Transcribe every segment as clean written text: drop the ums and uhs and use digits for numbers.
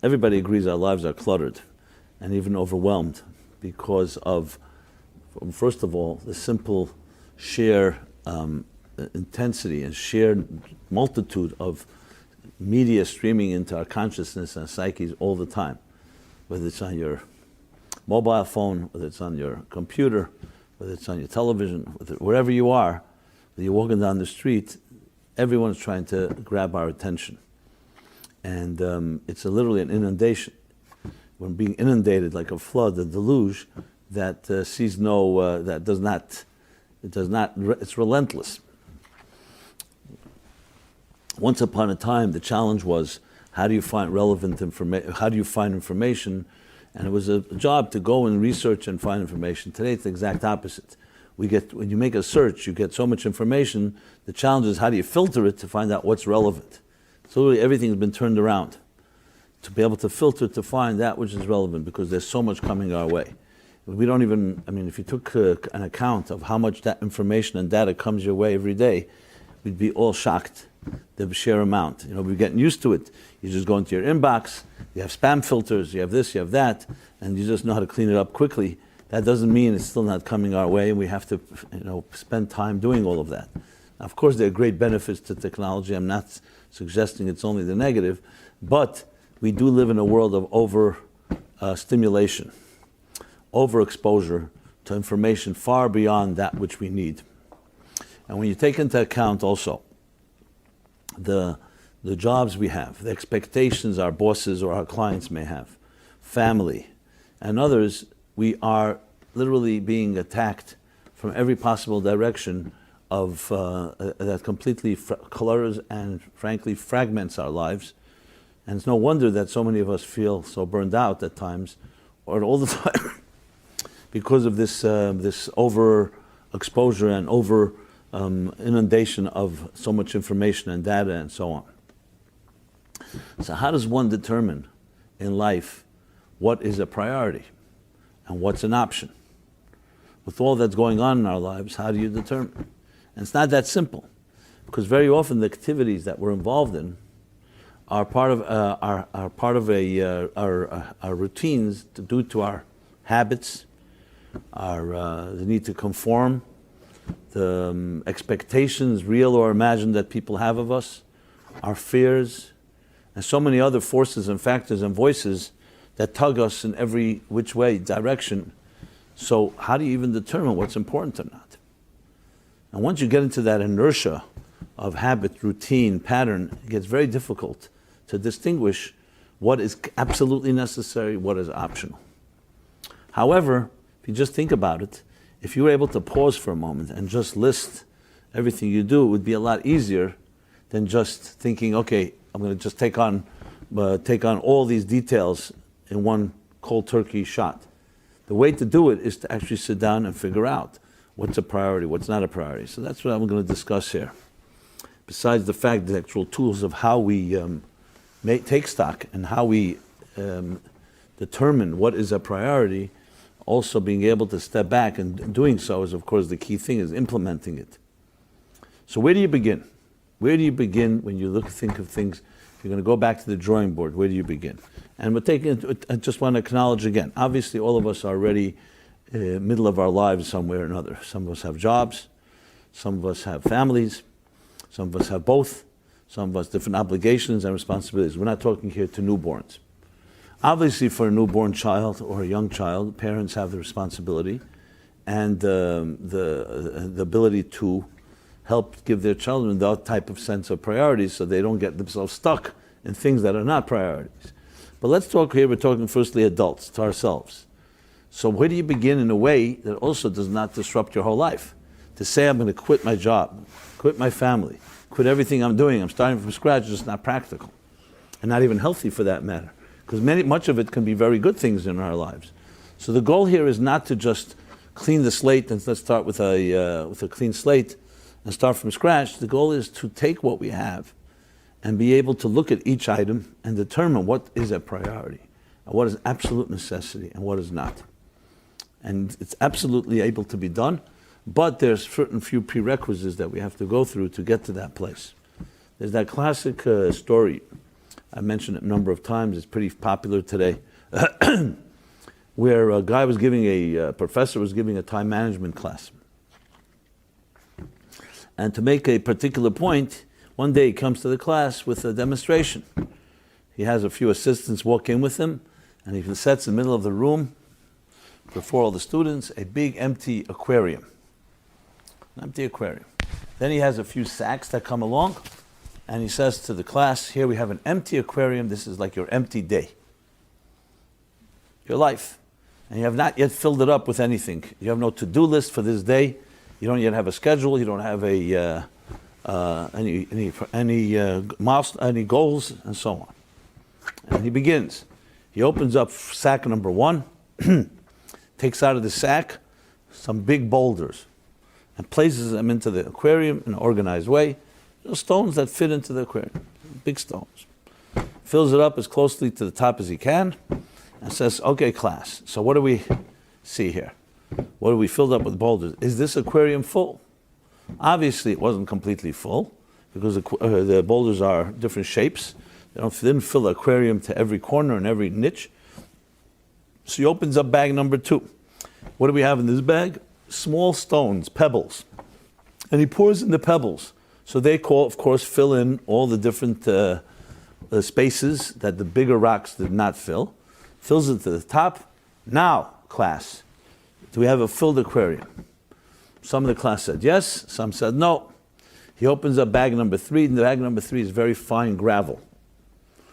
everybody agrees our lives are cluttered and even overwhelmed because of, first of all, the simple sheer intensity and sheer multitude of media streaming into our consciousness and psyches all the time, whether it's on your mobile phone, whether it's on your computer, whether it's on your television, wherever you are, whether you're walking down the street, everyone's trying to grab our attention. And it's literally an inundation. We're being inundated like a flood, a deluge that sees no, that does not, it's relentless. Once upon a time, the challenge was, how do you find relevant information? How do you find information? And it was a job to go and research and find information. Today, it's the exact opposite. When you make a search, you get so much information. The challenge is, how do you filter it to find out what's relevant? So really, everything's been turned around to be able to filter, to find that which is relevant, because there's so much coming our way. We don't even, if you took an account of how much that information and data comes your way every day, we'd be all shocked, the sheer amount. We're getting used to it. You just go into your inbox, you have spam filters, you have this, you have that, and you just know how to clean it up quickly. That doesn't mean it's still not coming our way, and we have to spend time doing all of that. Now, of course, there are great benefits to technology. I'm not suggesting it's only the negative, but we do live in a world of over-stimulation, overexposure to information far beyond that which we need. And when you take into account also the jobs we have, the expectations our bosses or our clients may have, family, and others, we are literally being attacked from every possible direction of that completely colors and frankly fragments our lives. And it's no wonder that so many of us feel so burned out at times, or all the time, because of this overexposure and over inundation of so much information and data and so on. So how does one determine in life what is a priority and what's an option? With all that's going on in our lives, how do you determine? And it's not that simple, because very often the activities that we're involved in are part of our routines due to our habits, the need to conform, the expectations, real or imagined, that people have of us, our fears, and so many other forces and factors and voices that tug us in every which way, direction. So how do you even determine what's important or not? And once you get into that inertia of habit, routine, pattern, it gets very difficult to distinguish what is absolutely necessary, what is optional. However, if you just think about it, if you were able to pause for a moment and just list everything you do, it would be a lot easier than just thinking, okay, I'm going to just take on all these details in one cold turkey shot. The way to do it is to actually sit down and figure out what's a priority, what's not a priority. So that's what I'm going to discuss here. Besides the fact, the actual tools of how we take stock and how we determine what is a priority, also being able to step back, and doing so is, of course, the key thing, is implementing it. So where do you begin? Where do you begin when you think of things? If you're going to go back to the drawing board, where do you begin? And we're I just want to acknowledge again, obviously all of us are already middle of our lives somewhere or another. Some of us have jobs, some of us have families, some of us have both, some of us different obligations and responsibilities. We're not talking here to newborns. Obviously, for a newborn child or a young child, parents have the responsibility and the ability to help give their children that type of sense of priorities so they don't get themselves stuck in things that are not priorities. But let's talk here, we're talking firstly adults, to ourselves. So where do you begin in a way that also does not disrupt your whole life? To say I'm going to quit my job, quit my family, quit everything I'm doing, I'm starting from scratch, is just not practical. And not even healthy for that matter. Because much of it can be very good things in our lives. So the goal here is not to just clean the slate and let's start with a clean slate and start from scratch. The goal is to take what we have and be able to look at each item and determine what is a priority, and what is absolute necessity, and what is not. And it's absolutely able to be done, but there's certain few prerequisites that we have to go through to get to that place. There's that classic story I mentioned it a number of times. It's pretty popular today. Where a professor was giving a time management class. And to make a particular point, one day he comes to the class with a demonstration. He has a few assistants walk in with him, and he sets in the middle of the room, before all the students, a big empty aquarium. An empty aquarium. Then he has a few sacks that come along, and he says to the class, here we have an empty aquarium, this is like your empty day. Your life. And you have not yet filled it up with anything. You have no to-do list for this day. You don't yet have a schedule. You don't have any goals, and so on. And he begins. He opens up sack number 1, takes out of the sack some big boulders, and places them into the aquarium in an organized way. Stones that fit into the aquarium, big stones. Fills it up as closely to the top as he can, and says, okay, class, so what do we see here? What have we filled up with boulders? Is this aquarium full? Obviously, it wasn't completely full, because the boulders are different shapes. They didn't fill the aquarium to every corner and every niche. So he opens up bag number 2. What do we have in this bag? Small stones, pebbles. And he pours in the pebbles. So they, of course, fill in all the different spaces that the bigger rocks did not fill. Fills it to the top. Now, class, do we have a filled aquarium? Some of the class said yes, some said no. He opens up bag number 3, and the bag number 3 is very fine gravel.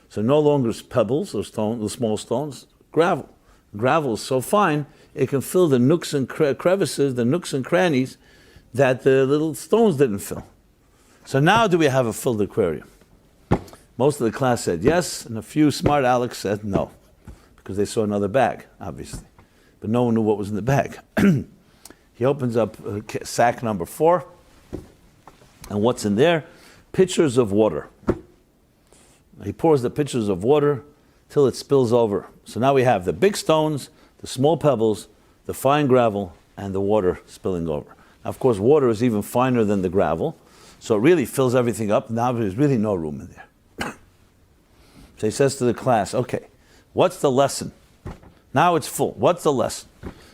So no longer pebbles or stones, the small stones, gravel. Gravel is so fine, it can fill the nooks and crevices, the nooks and crannies that the little stones didn't fill. So now do we have a filled aquarium? Most of the class said yes, and a few smart Alecs said no, because they saw another bag, obviously. But no one knew what was in the bag. He opens up sack number 4, and what's in there? Pitchers of water. He pours the pitchers of water till it spills over. So now we have the big stones, the small pebbles, the fine gravel, and the water spilling over. Now, of course, water is even finer than the gravel, so it really fills everything up. Now there's really no room in there. So he says to the class, okay, what's the lesson? Now it's full. What's the lesson?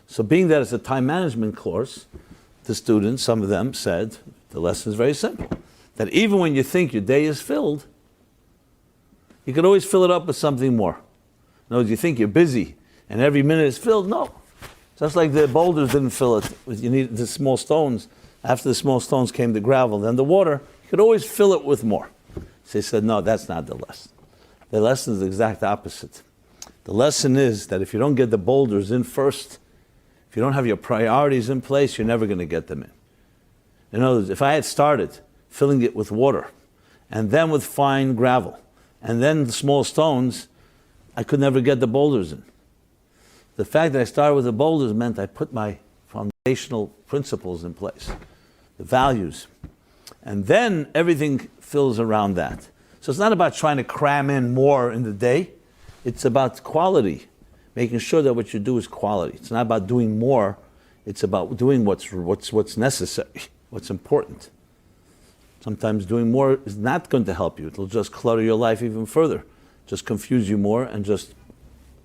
So being that it's a time management course, the students, some of them said, the lesson is very simple. That even when you think your day is filled, you can always fill it up with something more. In other words, you think you're busy and every minute is filled. No. Just like the boulders didn't fill it. You need the small stones. After the small stones came the gravel, then the water. You could always fill it with more. So he said, no, that's not the lesson. The lesson is the exact opposite. The lesson is that if you don't get the boulders in first, if you don't have your priorities in place, you're never going to get them in. In other words, if I had started filling it with water, and then with fine gravel, and then the small stones, I could never get the boulders in. The fact that I started with the boulders meant I put my foundational principles in place, the values. And then everything fills around that. So it's not about trying to cram in more in the day. It's about quality, making sure that what you do is quality. It's not about doing more. It's about doing what's necessary, what's important. Sometimes doing more is not going to help you. It'll just clutter your life even further, just confuse you more, and just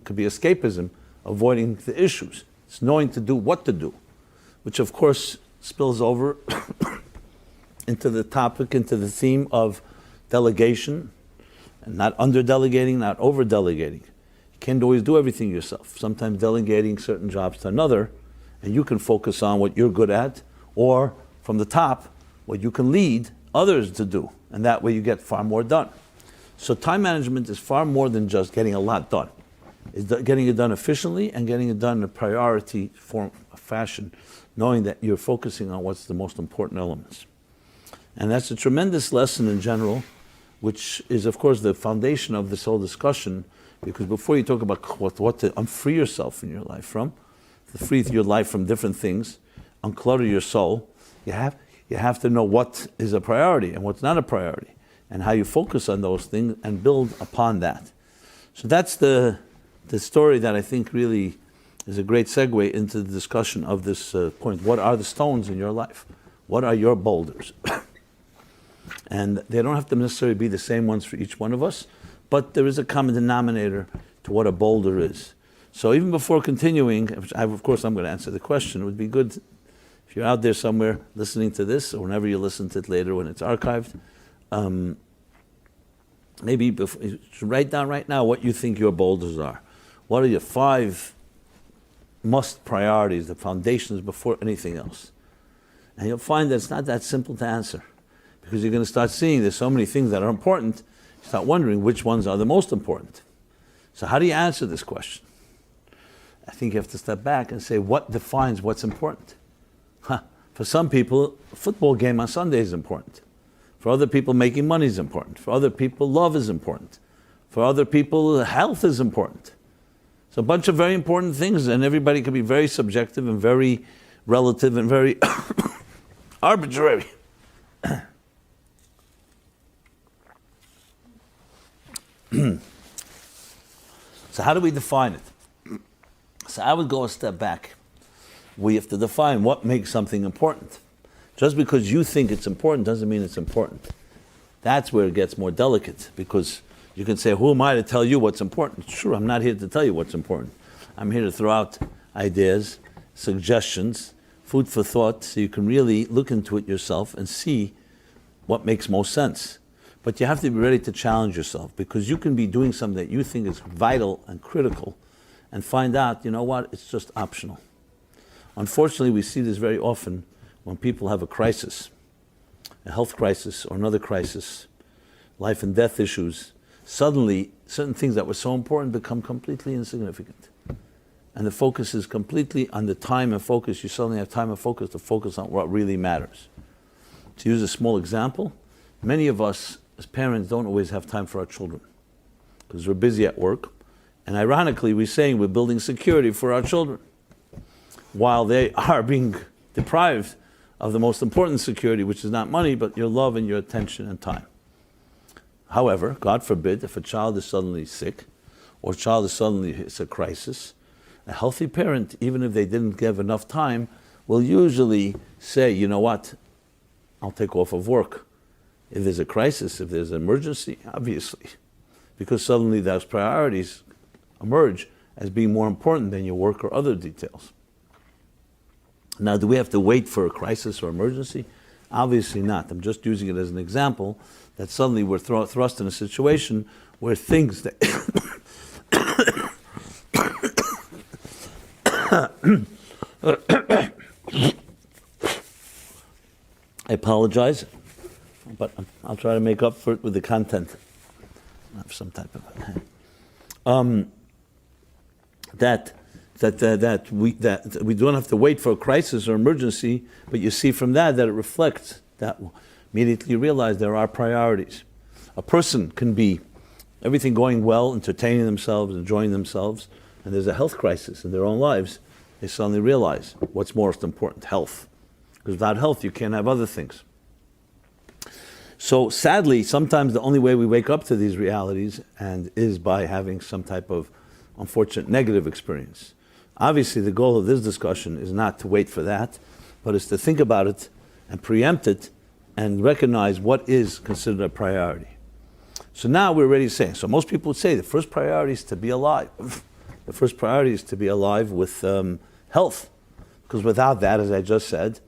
could be escapism, avoiding the issues. It's knowing to do what to do, which of course spills over into the topic, into the theme of delegation, and not under-delegating, not over-delegating. You can't always do everything yourself. Sometimes delegating certain jobs to another, and you can focus on what you're good at, or from the top, what you can lead others to do, and that way you get far more done. So time management is far more than just getting a lot done. It's getting it done efficiently and getting it done in a priority form, fashion, knowing that you're focusing on what's the most important elements. And that's a tremendous lesson in general, which is, of course, the foundation of this whole discussion, because before you talk about what to unfree yourself in your life from, to free your life from different things, unclutter your soul, you have to know what is a priority and what's not a priority, and how you focus on those things and build upon that. So that's the story that I think really is a great segue into the discussion of this point. What are the stones in your life? What are your boulders? And they don't have to necessarily be the same ones for each one of us, but there is a common denominator to what a boulder is. So even before continuing, of course I'm going to answer the question, it would be good if you're out there somewhere listening to this, or whenever you listen to it later when it's archived, maybe you should write down right now what you think your boulders are. What are your 5 must priorities, the foundations before anything else? And you'll find that it's not that simple to answer, because you're going to start seeing there's so many things that are important, you start wondering which ones are the most important. So how do you answer this question? I think you have to step back and say, what defines what's important? For some people, a football game on Sunday is important. For other people, making money is important. For other people, love is important. For other people, health is important. It's a bunch of very important things, and everybody can be very subjective and very relative and very arbitrary. So how do we define it? So I would go a step back. We have to define what makes something important. Just because you think it's important doesn't mean it's important. That's where it gets more delicate, because you can say, who am I to tell you what's important? Sure, I'm not here to tell you what's important. I'm here to throw out ideas, suggestions, food for thought, so you can really look into it yourself and see what makes most sense. But you have to be ready to challenge yourself, because you can be doing something that you think is vital and critical and find out, you know what, it's just optional. Unfortunately, we see this very often when people have a crisis, a health crisis or another crisis, life and death issues. Suddenly, certain things that were so important become completely insignificant. And the focus is completely on the time and focus. You suddenly have time and focus to focus on what really matters. To use a small example, many of us as parents don't always have time for our children because we're busy at work. And ironically, we're saying we're building security for our children, while they are being deprived of the most important security, which is not money, but your love and your attention and time. However, God forbid, if a child is suddenly sick, or a child is suddenly hits a crisis, a healthy parent, even if they didn't give enough time, will usually say, you know what, I'll take off of work. If there's a crisis, if there's an emergency, obviously, because suddenly those priorities emerge as being more important than your work or other details. Now, do we have to wait for a crisis or emergency? Obviously not. I'm just using it as an example that suddenly we're thrust in a situation where things that I apologize, but I'll try to make up for it with the content of some type of that we don't have to wait for a crisis or emergency, but you see from that it reflects that immediately you realize there are priorities. A person can be everything going well, entertaining themselves, enjoying themselves, and there's a health crisis in their own lives. They suddenly realize what's most important, health. Because without health, you can't have other things. So sadly, sometimes the only way we wake up to these realities is by having some type of unfortunate negative experience. Obviously, the goal of this discussion is not to wait for that, but is to think about it and preempt it and recognize what is considered a priority. So now we're ready to say, so most people would say the first priority is to be alive. The first priority is to be alive with health. Because without that, as I just said,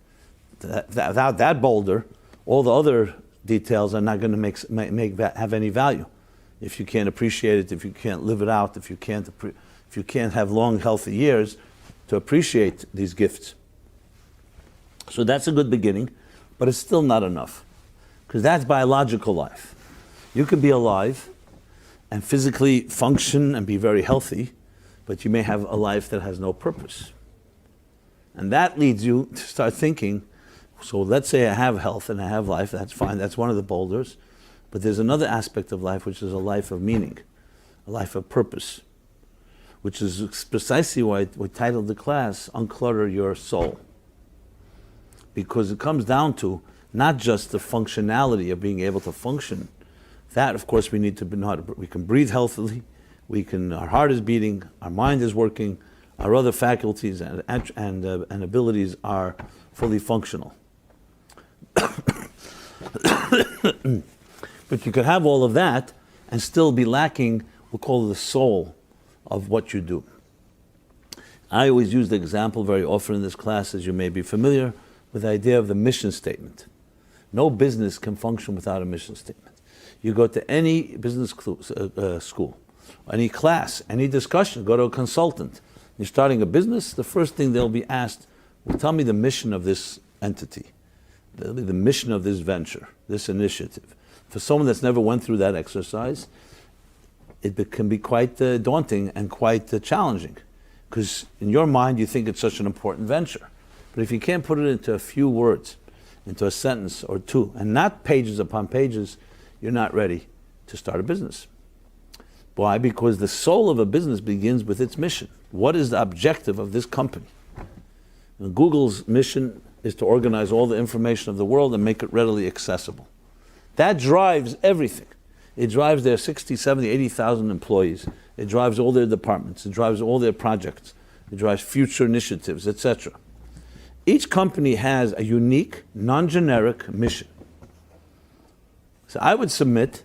without that boulder, all the other details are not going to have any value. If you can't appreciate it, if you can't live it out, if you can't have long, healthy years to appreciate these gifts. So that's a good beginning, but it's still not enough, because that's biological life. You can be alive and physically function and be very healthy, but you may have a life that has no purpose. And that leads you to start thinking, so let's say I have health and I have life, that's fine, that's one of the boulders, but there's another aspect of life which is a life of meaning, a life of purpose, which is precisely why we titled the class, Unclutter Your Soul. Because it comes down to not just the functionality of being able to function. That, of course, we need to know how to, we can breathe healthily, our heart is beating, our mind is working, our other faculties and abilities are fully functional. But you could have all of that and still be lacking, we'll call it the soul of what you do. I always use the example very often in this class, as you may be familiar, with the idea of the mission statement. No business can function without a mission statement. You go to any business school, any class, any discussion, go to a consultant. You're starting a business, the first thing they'll be asked, well, tell me the mission of this entity. That'll be the mission of this venture, this initiative. For someone that's never went through that exercise, it can be quite daunting and quite challenging, because in your mind you think it's such an important venture. But if you can't put it into a few words, into a sentence or two, and not pages upon pages, you're not ready to start a business. Why? Because the soul of a business begins with its mission. What is the objective of this company? And Google's mission is to organize all the information of the world and make it readily accessible. That drives everything. It drives their 60, 70, 80,000 employees. It drives all their departments. It drives all their projects. It drives future initiatives, etc. Each company has a unique, non-generic mission. So I would submit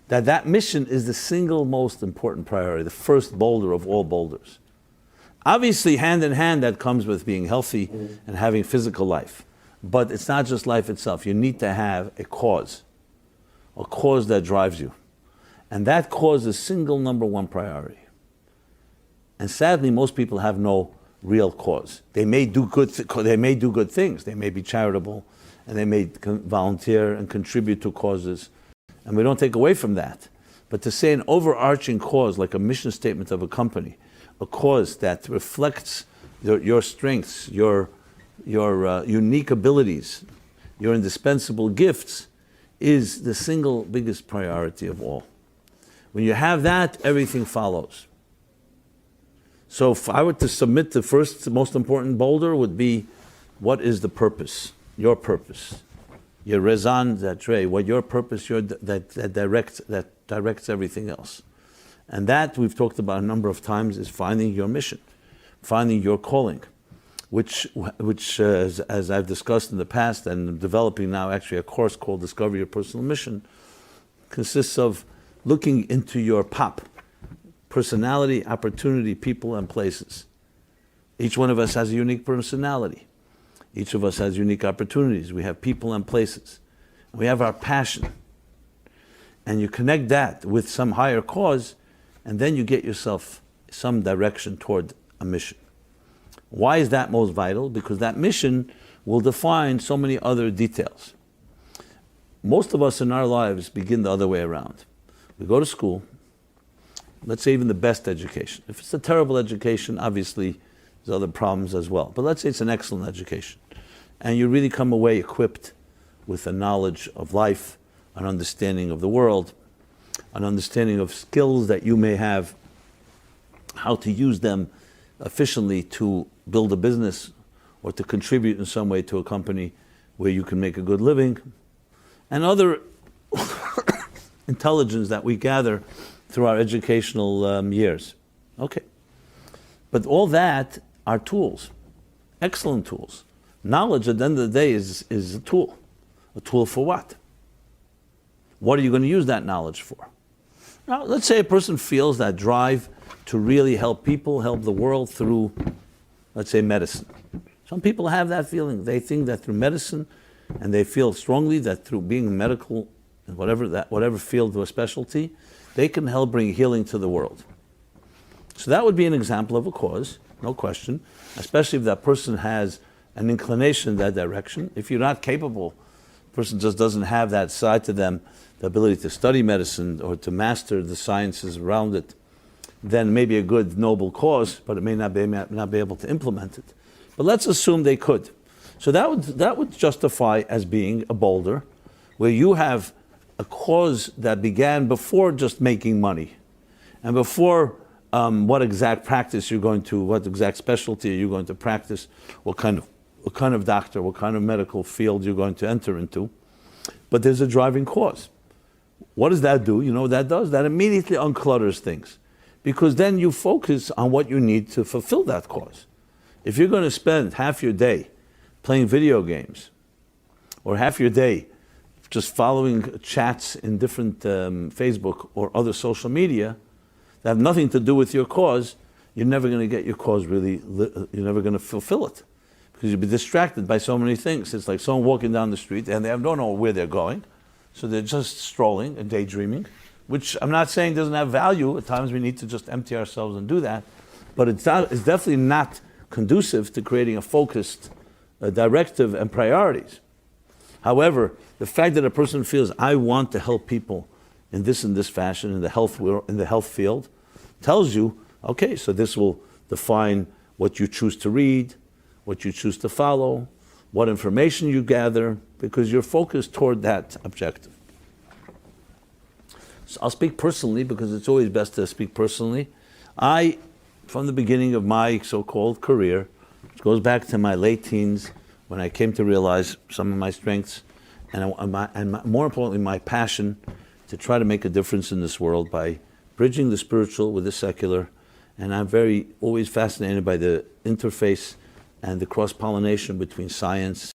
that that mission is the single most important priority, the first boulder of all boulders. Obviously, hand in hand, that comes with being healthy and having physical life. But it's not just life itself. You need to have a cause that drives you. And that cause is single number one priority. And sadly, most people have no real cause. They may do good things. They may be charitable, and they may volunteer and contribute to causes. And we don't take away from that. But to say an overarching cause, like a mission statement of a company, a cause that reflects your strengths, your unique abilities, your indispensable gifts, is the single biggest priority of all. When you have that, everything follows. So if I were to submit the first most important boulder, would be, what is the purpose? Your purpose. Your raison d'être, what your purpose, that directs everything else. And that, we've talked about a number of times, is finding your mission, finding your calling, which as I've discussed in the past, and developing now actually a course called Discover Your Personal Mission, consists of looking into your POP, personality, opportunity, people, and places. Each one of us has a unique personality. Each of us has unique opportunities. We have people and places. We have our passion. And you connect that with some higher cause, and then you get yourself some direction toward a mission. Why is that most vital? Because that mission will define so many other details. Most of us in our lives begin the other way around. We go to school, let's say even the best education. If it's a terrible education, obviously there's other problems as well. But let's say it's an excellent education. And you really come away equipped with a knowledge of life, an understanding of the world, an understanding of skills that you may have, how to use them efficiently to build a business or to contribute in some way to a company where you can make a good living, and other intelligence that we gather through our educational years. Okay. But all that are tools, excellent tools. Knowledge at the end of the day is a tool. A tool for what? What are you going to use that knowledge for? Now, let's say a person feels that drive to really help people, help the world through, let's say, medicine. Some people have that feeling. They think that through medicine, and they feel strongly that through being medical, whatever field or specialty, they can help bring healing to the world. So that would be an example of a cause, no question, especially if that person has an inclination in that direction. If you're not capable, the person just doesn't have that side to them, the ability to study medicine or to master the sciences around it, then maybe a good, noble cause, but it may not be able to implement it. But let's assume they could. So that would justify as being a boulder, where you have a cause that began before just making money, and before what exact practice you're going to, what exact specialty are you going to practice, what kind of doctor, what kind of medical field you're going to enter into. But there's a driving cause. What does that do? You know what that does? That immediately unclutters things, because then you focus on what you need to fulfill that cause. If you're going to spend half your day playing video games, or half your day just following chats in different Facebook or other social media that have nothing to do with your cause, you're never going to get your cause really, you're never going to fulfill it. Because you'll be distracted by so many things. It's like someone walking down the street and they don't know where they're going. So they're just strolling and daydreaming, which I'm not saying doesn't have value. At times we need to just empty ourselves and do that. But it's definitely not conducive to creating a focused directive and priorities. However, the fact that a person feels, I want to help people in this and this fashion, in the health field, tells you, okay, so this will define what you choose to read, what you choose to follow, what information you gather, because you're focused toward that objective. So I'll speak personally, because it's always best to speak personally. I, from the beginning of my so-called career, which goes back to my late teens, when I came to realize some of my strengths, and more importantly, my passion to try to make a difference in this world by bridging the spiritual with the secular. And I'm always fascinated by the interface and the cross-pollination between science.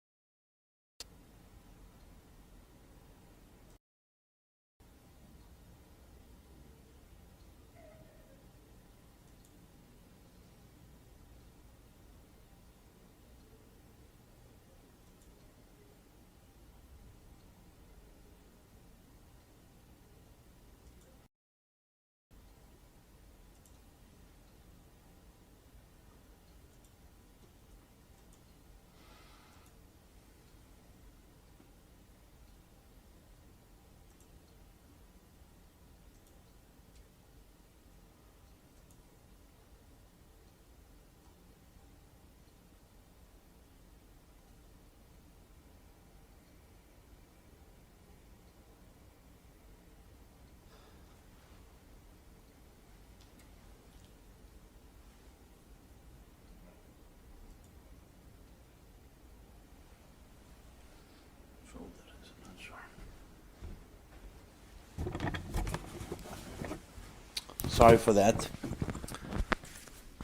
Sorry for that.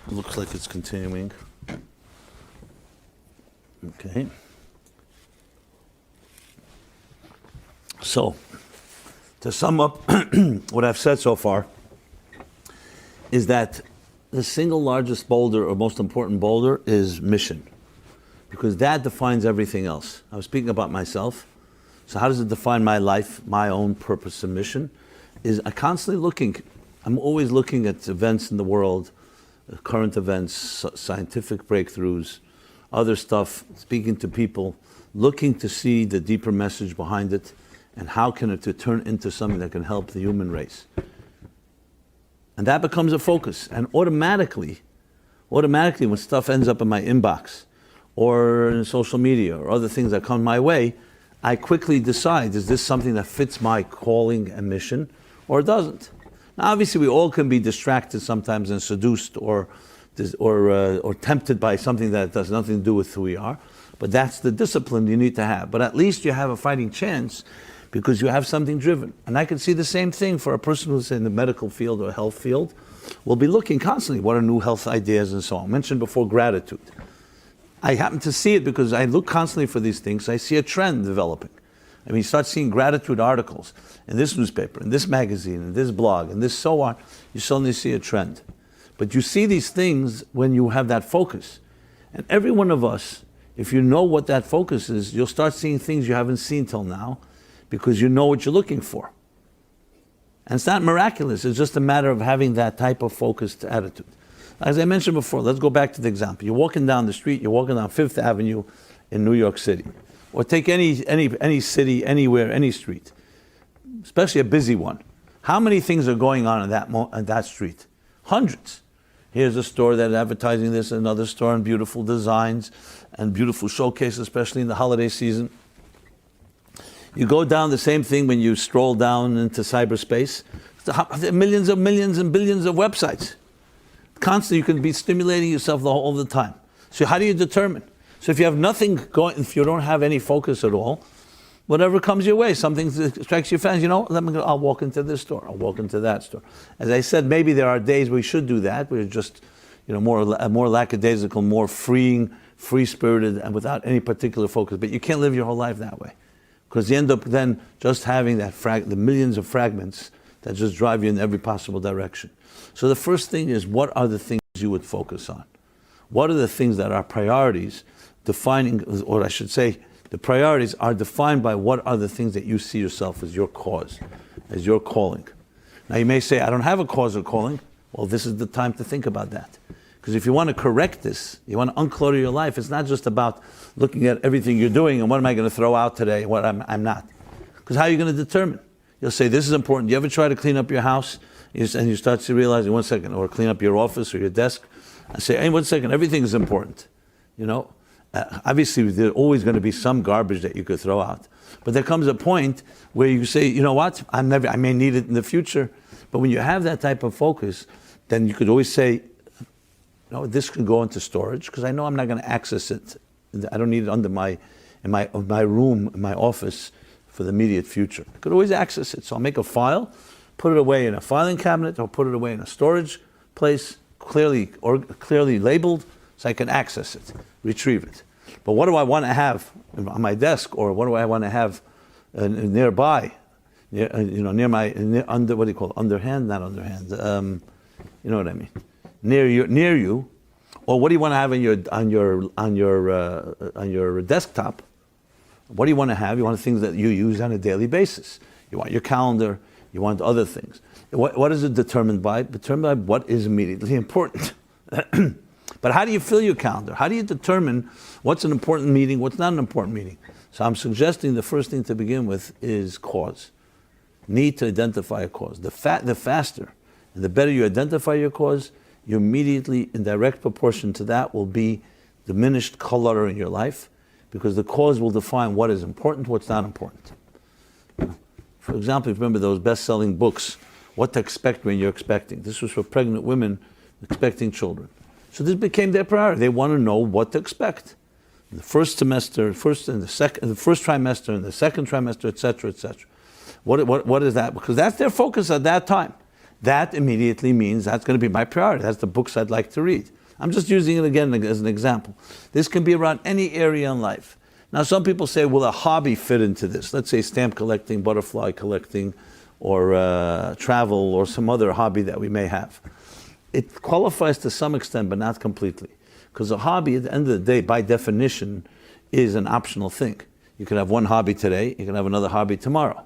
Looks like it's continuing. Okay. So, to sum up what I've said so far, is that the single largest boulder or most important boulder is mission. Because that defines everything else. I was speaking about myself. So how does it define my life, my own purpose and mission? Is I'm constantly looking. I'm always looking at events in the world, current events, scientific breakthroughs, other stuff, speaking to people, looking to see the deeper message behind it, and how can it turn into something that can help the human race. And that becomes a focus. And automatically when stuff ends up in my inbox, or in social media, or other things that come my way, I quickly decide, is this something that fits my calling and mission, or it doesn't? Now, obviously, we all can be distracted sometimes and seduced or tempted by something that has nothing to do with who we are. But that's the discipline you need to have. But at least you have a fighting chance because you have something driven. And I can see the same thing for a person who's in the medical field or health field. We'll be looking constantly, what are new health ideas and so on. I mentioned before gratitude. I happen to see it because I look constantly for these things. I see a trend developing. I mean, you start seeing gratitude articles in this newspaper, in this magazine, in this blog, and this so on. You suddenly see a trend. But you see these things when you have that focus. And every one of us, if you know what that focus is, you'll start seeing things you haven't seen till now because you know what you're looking for. And it's not miraculous. It's just a matter of having that type of focused attitude. As I mentioned before, let's go back to the example. You're walking down the street, you're walking down Fifth Avenue in New York City. Or take any city, anywhere, any street, especially a busy one. How many things are going on in that street? Hundreds. Here's a store that's advertising this, another store, and beautiful designs and beautiful showcases, especially in the holiday season. You go down the same thing when you stroll down into cyberspace. There are millions and billions of websites. Constantly, you can be stimulating yourself all the time. So how do you determine? So if you have nothing going, if you don't have any focus at all, whatever comes your way, something strikes your fancy, I'll walk into this store, I'll walk into that store. As I said, maybe there are days we should do that. We're just, more lackadaisical, more free-spirited, and without any particular focus. But you can't live your whole life that way. because you end up then just having the millions of fragments that just drive you in every possible direction. So the first thing is, what are the things you would focus on? What are the things that are priorities, defining, or I should say, the priorities are defined by what are the things that you see yourself as your cause, as your calling. Now you may say, I don't have a cause or calling. Well, this is the time to think about that. Because if you want to correct this, you want to unclutter your life, it's not just about looking at everything you're doing and what am I going to throw out today and what I'm not. Because how are you going to determine? You'll say, this is important. Do you ever try to clean up your house? And you start to realize, one second, or clean up your office or your desk. I say, hey, 1 second, everything is important. You know, obviously there's always going to be some garbage that you could throw out. But there comes a point where you say, you know what, I may need it in the future. But when you have that type of focus, then you could always say, no, this could go into storage because I know I'm not going to access it. I don't need it in my room, in my office for the immediate future. I could always access it. So I'll make a file, put it away in a filing cabinet, or put it away in a storage place, clearly labeled, so I can access it, retrieve it. But what do I want to have on my desk, or what do I want to have nearby? Under, what do you call it? Underhand, not underhand. You know what I mean? Near you, or what do you want to have on your desktop? What do you want to have? You want things that you use on a daily basis. You want your calendar. You want other things. What is it determined by? Determined by what is immediately important. But how do you fill your calendar? How do you determine what's an important meeting, what's not an important meeting? So I'm suggesting the first thing to begin with is cause. Need to identify a cause. The faster and the better you identify your cause, you immediately, in direct proportion to that, will be diminished clutter in your life, because the cause will define what is important, what's not important. For example, if you remember those best-selling books, What to Expect When You're Expecting. This was for pregnant women expecting children. So this became their priority. They want to know what to expect. In the first semester, the first trimester, and the second trimester, etc., etc. What is that? Because that's their focus at that time. That immediately means that's going to be my priority. That's the books I'd like to read. I'm just using it again as an example. This can be around any area in life. Now, some people say, will a hobby fit into this? Let's say stamp collecting, butterfly collecting, or travel, or some other hobby that we may have. It qualifies to some extent, but not completely. Because a hobby, at the end of the day, by definition, is an optional thing. You can have one hobby today, you can have another hobby tomorrow.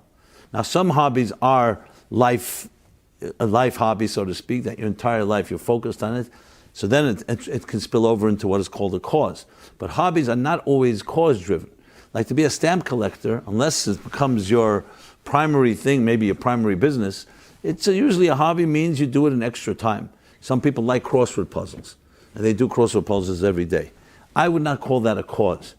Now, some hobbies are a life hobby, so to speak, that your entire life you're focused on it. So then it can spill over into what is called a cause. But hobbies are not always cause-driven. Like to be a stamp collector, unless it becomes your primary thing, maybe your primary business, it's usually a hobby means you do it in extra time. Some people like crossword puzzles, and they do crossword puzzles every day. I would not call that a cause.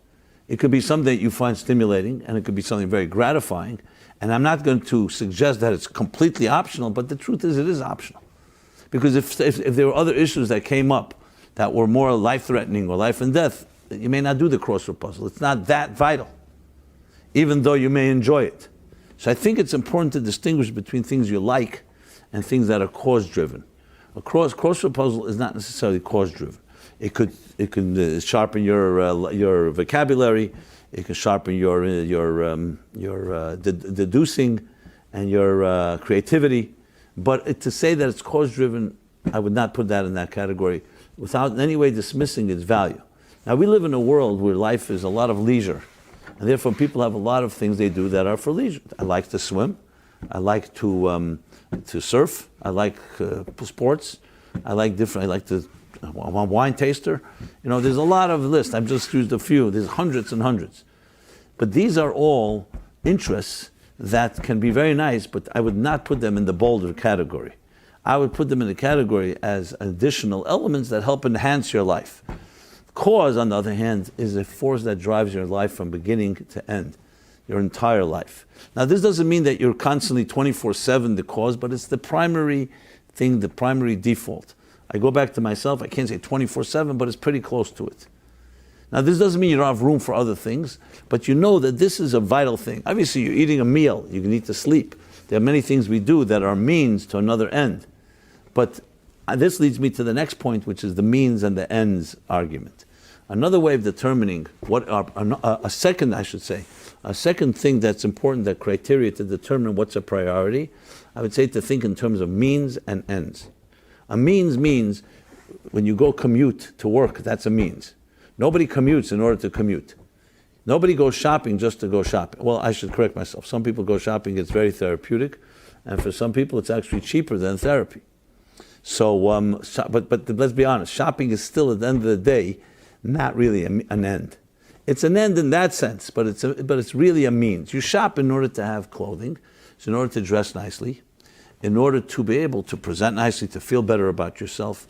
It could be something that you find stimulating, and it could be something very gratifying. And I'm not going to suggest that it's completely optional, but the truth is it is optional. Because if there were other issues that came up that were more life-threatening or life and death, you may not do the crossword puzzle. It's not that vital, even though you may enjoy it. So I think it's important to distinguish between things you like and things that are cause-driven. A crossword puzzle is not necessarily cause-driven. It can sharpen your vocabulary. It can sharpen your deducing and your creativity. But to say that it's cause-driven, I would not put that in that category without in any way dismissing its value. Now, we live in a world where life is a lot of leisure, and therefore people have a lot of things they do that are for leisure. I like to swim. I like to surf. I like sports. I'm a wine taster. You know, there's a lot of lists. I've just used a few. There's hundreds and hundreds. But these are all interests that can be very nice, but I would not put them in the bolder category. I would put them in the category as additional elements that help enhance your life. Cause, on the other hand, is a force that drives your life from beginning to end, your entire life. Now, this doesn't mean that you're constantly 24/7 the cause, but it's the primary thing, the primary default. I go back to myself, I can't say 24/7, but it's pretty close to it. Now, this doesn't mean you don't have room for other things, but you know that this is a vital thing. Obviously, you're eating a meal, you need to sleep. There are many things we do that are means to another end. But this leads me to the next point, which is the means and the ends argument. Another way of determining a second thing that's important, that criteria to determine what's a priority, I would say to think in terms of means and ends. A means when you go commute to work, that's a means. Nobody commutes in order to commute. Nobody goes shopping just to go shopping. Well, I should correct myself. Some people go shopping, it's very therapeutic, and for some people it's actually cheaper than therapy. So, but let's be honest, shopping is still at the end of the day not really an end. It's an end in that sense, but it's really a means. You shop in order to have clothing, so in order to dress nicely, in order to be able to present nicely, to feel better about yourself.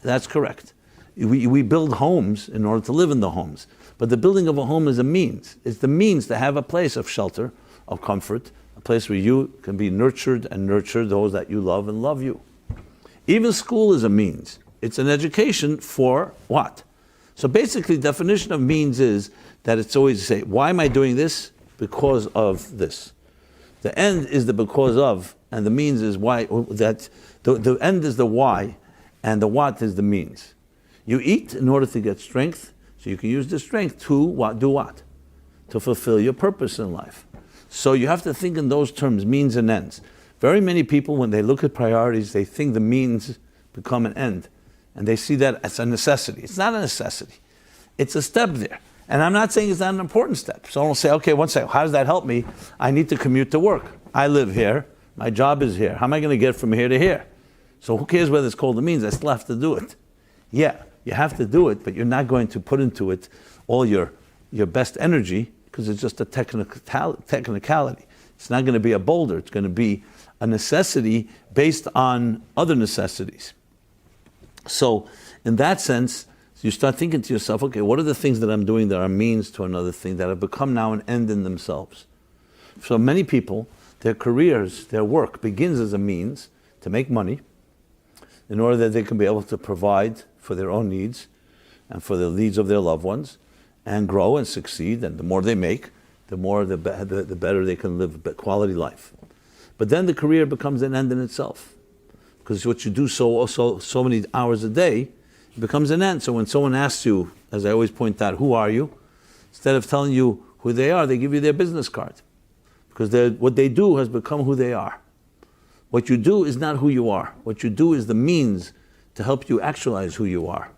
That's correct. We build homes in order to live in the homes, but the building of a home is a means. It's the means to have a place of shelter, of comfort, a place where you can be nurtured and nurture those that you love and love you. Even school is a means. It's an education for what? So basically, the definition of means is that it's always to say, why am I doing this? Because of this. The end is the because of, and the means is why. That the end is the why, and the what is the means. You eat in order to get strength, so you can use the strength to do what? To fulfill your purpose in life. So you have to think in those terms, means and ends. Very many people, when they look at priorities, they think the means become an end. And they see that as a necessity. It's not a necessity. It's a step there. And I'm not saying it's not an important step. Someone will say, okay, one second, how does that help me? I need to commute to work. I live here. My job is here. How am I going to get from here to here? So who cares whether it's called a means? I still have to do it. Yeah, you have to do it, but you're not going to put into it all your best energy because it's just a technicality. It's not going to be a boulder. It's going to be a necessity based on other necessities. So in that sense, you start thinking to yourself, okay, what are the things that I'm doing that are means to another thing that have become now an end in themselves? So many people, their careers, their work begins as a means to make money in order that they can be able to provide for their own needs and for the needs of their loved ones and grow and succeed. And the more they make, the better they can live a quality life. But then the career becomes an end in itself. Because what you do so many hours a day, it becomes an end. So when someone asks you, as I always point out, who are you? Instead of telling you who they are, they give you their business card. Because what they do has become who they are. What you do is not who you are. What you do is the means to help you actualize who you are.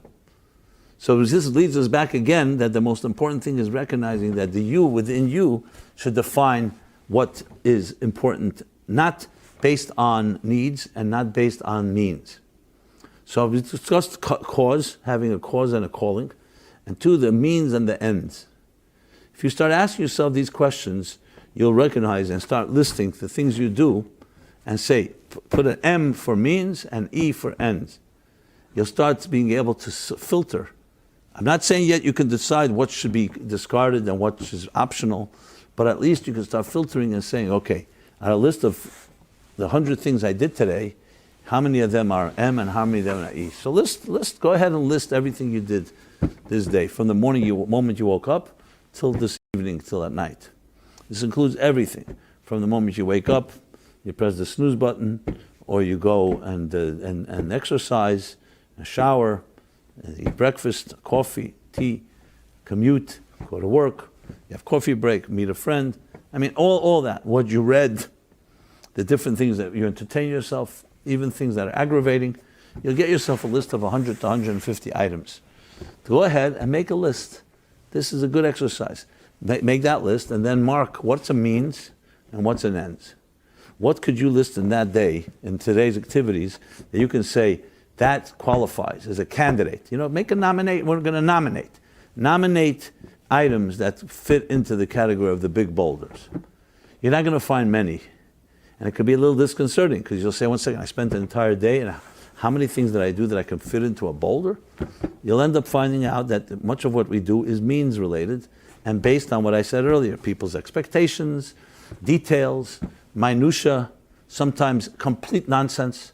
So this leads us back again that the most important thing is recognizing that the you within you should define what is important, not based on needs and not based on means. So we discussed cause, having a cause and a calling, and two, the means and the ends. If you start asking yourself these questions, you'll recognize and start listing the things you do and say, put an M for means and E for ends. You'll start being able to filter. I'm not saying yet you can decide what should be discarded and what is optional, but at least you can start filtering and saying, okay, on a list of the 100 things I did today, how many of them are M and how many of them are E? So go ahead and list everything you did this day, from the moment you woke up till this evening, till at night. This includes everything, from the moment you wake up, you press the snooze button, or you go and exercise, shower, eat breakfast, coffee, tea, commute, go to work, you have coffee break, meet a friend. I mean, all that, what you read, the different things that you entertain yourself, even things that are aggravating, you'll get yourself a list of 100 to 150 items. Go ahead and make a list. This is a good exercise. Make that list and then mark what's a means and what's an ends. What could you list in that day, in today's activities, that you can say, that qualifies as a candidate? Make a nominate. We're going to nominate. Nominate items that fit into the category of the big boulders. You're not going to find many. And it could be a little disconcerting because you'll say, one second, I spent an entire day and how many things did I do that I can fit into a boulder? You'll end up finding out that much of what we do is means related and based on what I said earlier, people's expectations, details, minutia, sometimes complete nonsense.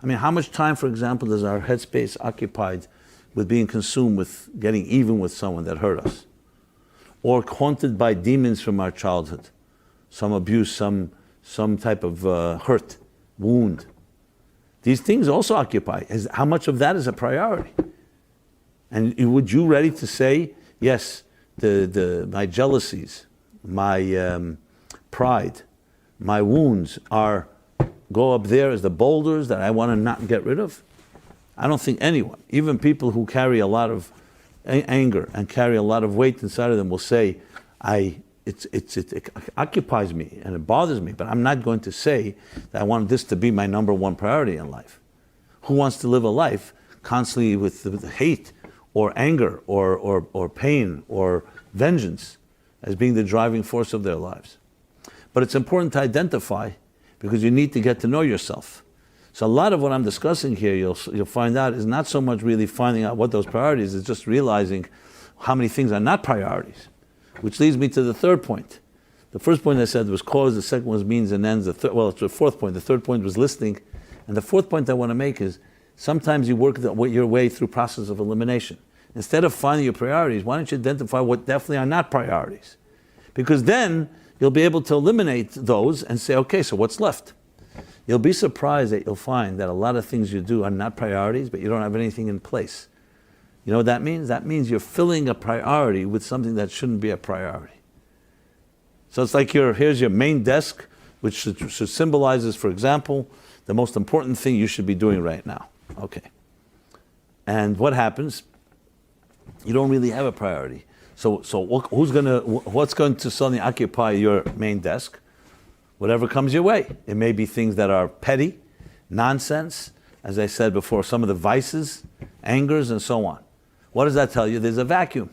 I mean, how much time, for example, is our headspace occupied with being consumed with getting even with someone that hurt us? Or haunted by demons from our childhood, some abuse, some type of hurt, wound. These things also occupy. How much of that is a priority? And would you ready to say, yes, my jealousies, my pride, my wounds go up there as the boulders that I want to not get rid of? I don't think anyone, even people who carry a lot of anger and carry a lot of weight inside of them, will say, it occupies me and it bothers me, but I'm not going to say that I want this to be my number one priority in life. Who wants to live a life constantly with hate or anger or pain or vengeance as being the driving force of their lives? But it's important to identify, because you need to get to know yourself. So a lot of what I'm discussing here, you'll find out, is not so much really finding out what those priorities, it's just realizing how many things are not priorities. Which leads me to the third point. The first point I said was cause, the second was means and ends, it's the fourth point. The third point was listening. And the fourth point I want to make is, sometimes you work your way through process of elimination. Instead of finding your priorities, why don't you identify what definitely are not priorities? Because then you'll be able to eliminate those and say, okay, so what's left? You'll be surprised that you'll find that a lot of things you do are not priorities, but you don't have anything in place. You know what that means? That means you're filling a priority with something that shouldn't be a priority. So it's like here's your main desk, which should symbolizes, for example, the most important thing you should be doing right now. Okay. And what happens? You don't really have a priority. So what's going to suddenly occupy your main desk? Whatever comes your way. It may be things that are petty, nonsense, as I said before, some of the vices, angers, and so on. What does that tell you? There's a vacuum.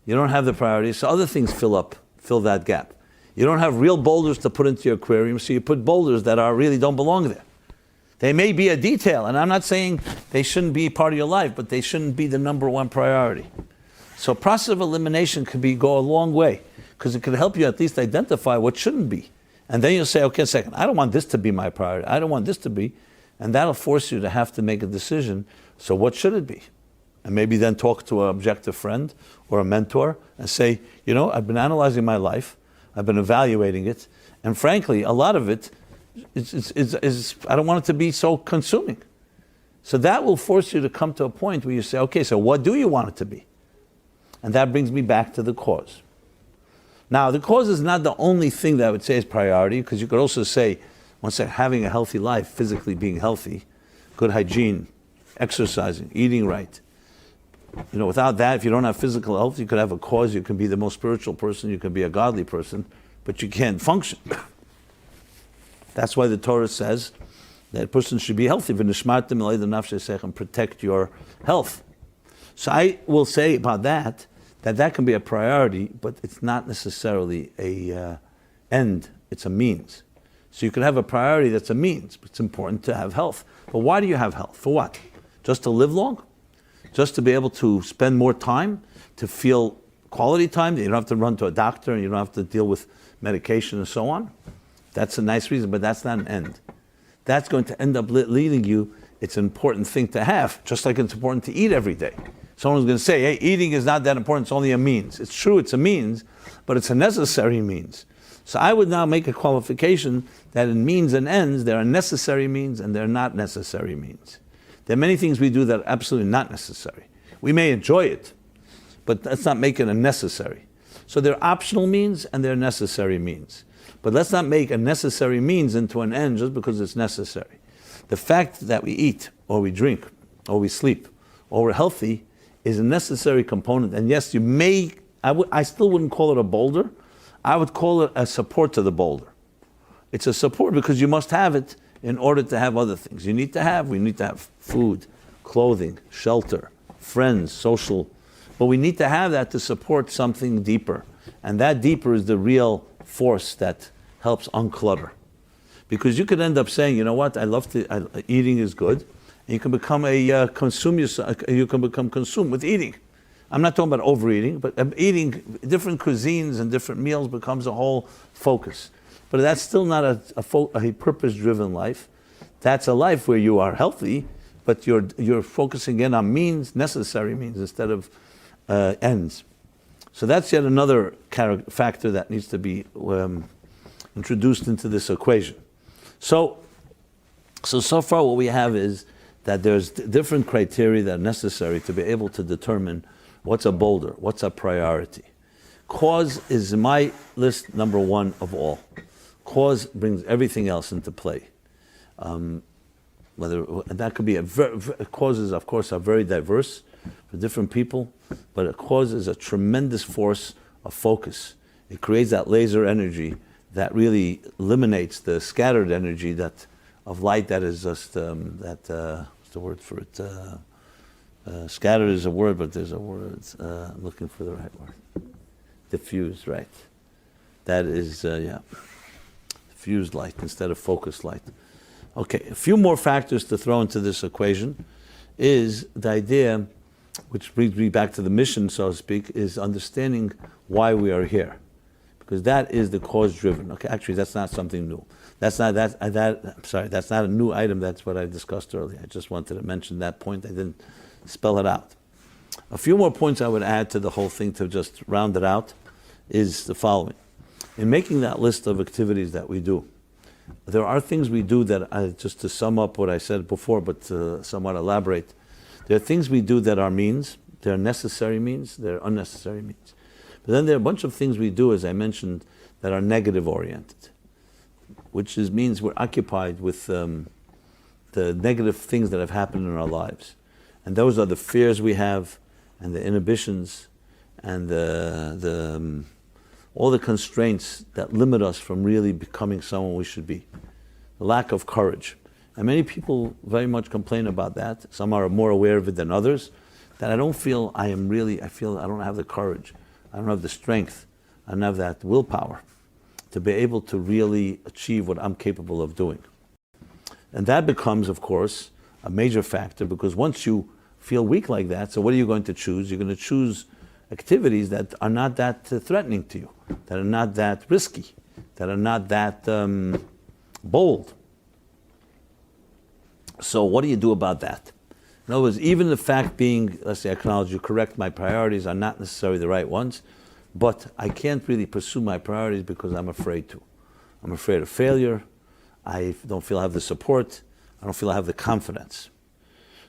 You don't have the priorities, so other things fill that gap. You don't have real boulders to put into your aquarium, so you put boulders that really don't belong there. They may be a detail, and I'm not saying they shouldn't be part of your life, but they shouldn't be the number one priority. So process of elimination can go a long way, because it can help you at least identify what shouldn't be. And then you'll say, okay, a second, I don't want this to be my priority. I don't want this to be. And that'll force you to have to make a decision. So what should it be? And maybe then talk to an objective friend or a mentor and say, I've been analyzing my life. I've been evaluating it. And frankly, a lot of it is I don't want it to be so consuming. So that will force you to come to a point where you say, okay, so what do you want it to be? And that brings me back to the cause. Now, the cause is not the only thing that I would say is priority, because you could also say, having a healthy life, physically being healthy, good hygiene, exercising, eating right. Without that, if you don't have physical health, you could have a cause. You can be the most spiritual person, you can be a godly person, but you can't function. That's why the Torah says that a person should be healthy, and protect your health. So I will say about that can be a priority, but it's not necessarily a end, it's a means. So you can have a priority that's a means, but it's important to have health. But why do you have health? For what? Just to live long? Just to be able to spend more time, to feel quality time, that you don't have to run to a doctor and you don't have to deal with medication and so on? That's a nice reason, but that's not an end. That's going to end up leading you, it's an important thing to have, just like it's important to eat every day. Someone's going to say, hey, eating is not that important, it's only a means. It's true, it's a means, but it's a necessary means. So I would now make a qualification that in means and ends, there are necessary means and there are not necessary means. There are many things we do that are absolutely not necessary. We may enjoy it, but let's not make it a necessary. So there are optional means and there are necessary means. But let's not make a necessary means into an end just because it's necessary. The fact that we eat, or we drink, or we sleep, or we're healthy is a necessary component. And yes, I still wouldn't call it a boulder. I would call it a support to the boulder. It's a support because you must have it in order to have other things. We need to have food, clothing, shelter, friends, social. But we need to have that to support something deeper. And that deeper is the real force that helps unclutter. Because you could end up saying, eating is good. And you can become you can become consumed with eating. I'm not talking about overeating, but eating different cuisines and different meals becomes a whole focus. But that's still not a purpose-driven life. That's a life where you are healthy, but you're focusing in on means, necessary means, instead of ends. So that's yet another factor that needs to be introduced into this equation. So far what we have is that there's different criteria that are necessary to be able to determine what's a boulder, what's a priority. Cause is my list number one of all. Cause brings everything else into play. Whether that could be causes, of course, are very diverse for different people, but a cause is a tremendous force of focus. It creates that laser energy that really eliminates the scattered energy of light that is just what's the word for it? Scattered is a word, but there's a word. I'm looking for the right word. Diffused, right? That is diffused light instead of focused light. Okay, a few more factors to throw into this equation is the idea, which brings me back to the mission, so to speak, is understanding why we are here. Because that is the cause-driven. Okay, actually, that's not something new. That's not a new item. That's what I discussed earlier. I just wanted to mention that point. I didn't spell it out. A few more points I would add to the whole thing to just round it out is the following. In making that list of activities that we do, there are things we do that, just to sum up what I said before, but to somewhat elaborate, there are things we do that are means, they're necessary means, they're unnecessary means. But then there are a bunch of things we do, as I mentioned, that are negative oriented, which means we're occupied with the negative things that have happened in our lives. And those are the fears we have, and the inhibitions, and all the constraints that limit us from really becoming someone we should be. The lack of courage. And many people very much complain about that. Some are more aware of it than others. That I feel I don't have the courage. I don't have the strength. I don't have that willpower to be able to really achieve what I'm capable of doing. And that becomes, of course, a major factor, because once you feel weak like that, so what are you going to choose? You're going to choose activities that are not that threatening to you, that are not that risky, that are not that bold. So what do you do about that? In other words, even the fact being, let's say, I acknowledge you correct, my priorities are not necessarily the right ones, but I can't really pursue my priorities because I'm afraid to. I'm afraid of failure. I don't feel I have the support. I don't feel I have the confidence.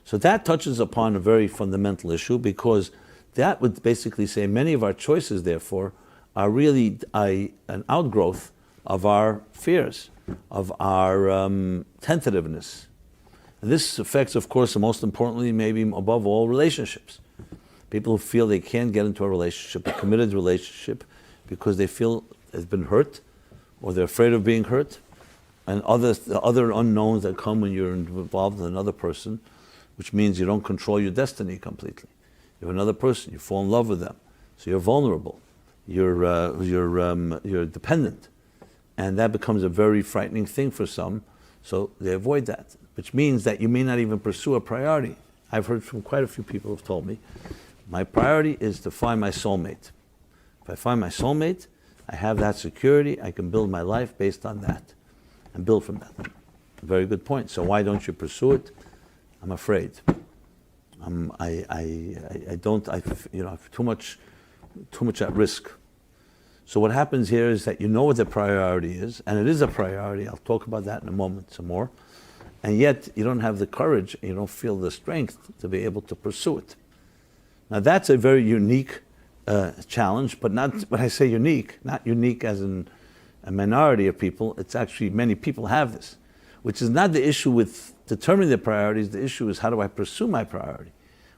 So that touches upon a very fundamental issue, because that would basically say many of our choices, therefore, are really an outgrowth of our fears, of our tentativeness. And this affects, of course, and most importantly, maybe above all, relationships. People who feel they can't get into a relationship, a committed relationship, because they feel they've been hurt, or they're afraid of being hurt, and the other unknowns that come when you're involved with another person, which means you don't control your destiny completely. You have another person, you fall in love with them, so you're vulnerable, you're dependent, and that becomes a very frightening thing for some. So they avoid that, which means that you may not even pursue a priority. I've heard from quite a few people who've told me, my priority is to find my soulmate. If I find my soulmate, I have that security. I can build my life based on that, and build from that. Very good point. So why don't you pursue it? I'm afraid. I'm too much at risk. So what happens here is that you know what the priority is, and it is a priority. I'll talk about that in a moment some more. And yet you don't have the courage, and you don't feel the strength to be able to pursue it. Now that's a very unique challenge, but not, when I say unique, not unique as in a minority of people. It's actually many people have this, which is not the issue with determining the priorities. The issue is, how do I pursue my priority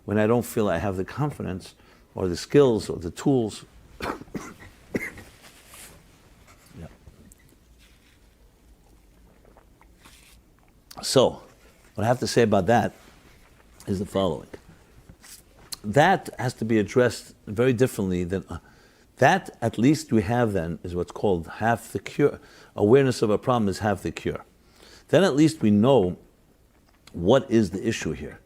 when I don't feel I have the confidence or the skills or the tools? Yeah. So what I have to say about that is the following. That has to be addressed very differently than that. At least we have then is what's called half the cure. Awareness of a problem is half the cure. Then at least we know what is the issue here.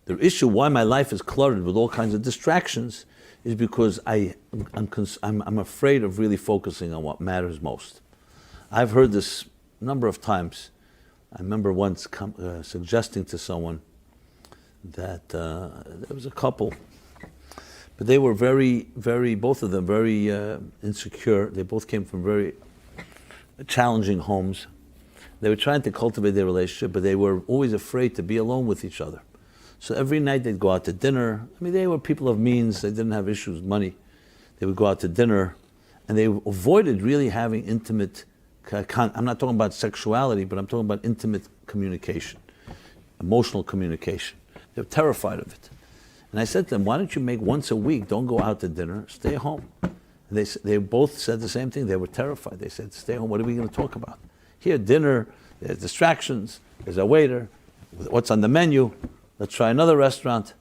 The issue why my life is cluttered with all kinds of distractions is because I'm afraid of really focusing on what matters most. I've heard this a number of times. I remember once suggesting to someone that there was a couple, but they were both of them very insecure. They both came from very challenging homes, They were trying to cultivate their relationship, but they were always afraid to be alone with each other. So every night they'd go out to dinner. I mean, they were people of means. They didn't have issues with money. They would go out to dinner, and they avoided really having intimate, I'm not talking about sexuality, but I'm talking about intimate communication, emotional communication. They were terrified of it. And I said to them, why don't you make once a week, don't go out to dinner, stay home. And they both said the same thing. They were terrified. They said, stay home, what are we going to talk about? Here, dinner, there's distractions, there's a waiter, what's on the menu, let's try another restaurant.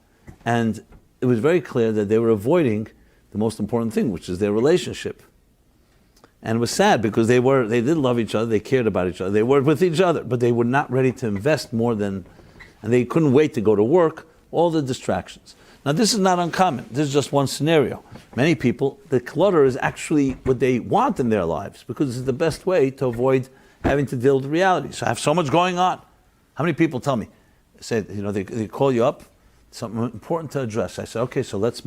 And it was very clear that they were avoiding the most important thing, which is their relationship. And it was sad because they did love each other, they cared about each other, they were with each other, but they were not ready to invest more than, and they couldn't wait to go to work, all the distractions. Now this is not uncommon, this is just one scenario. Many people, the clutter is actually what they want in their lives because it's the best way to avoid having to deal with reality. So I have so much going on. How many people tell me, say, they call you up, something important to address. I say, okay, so it's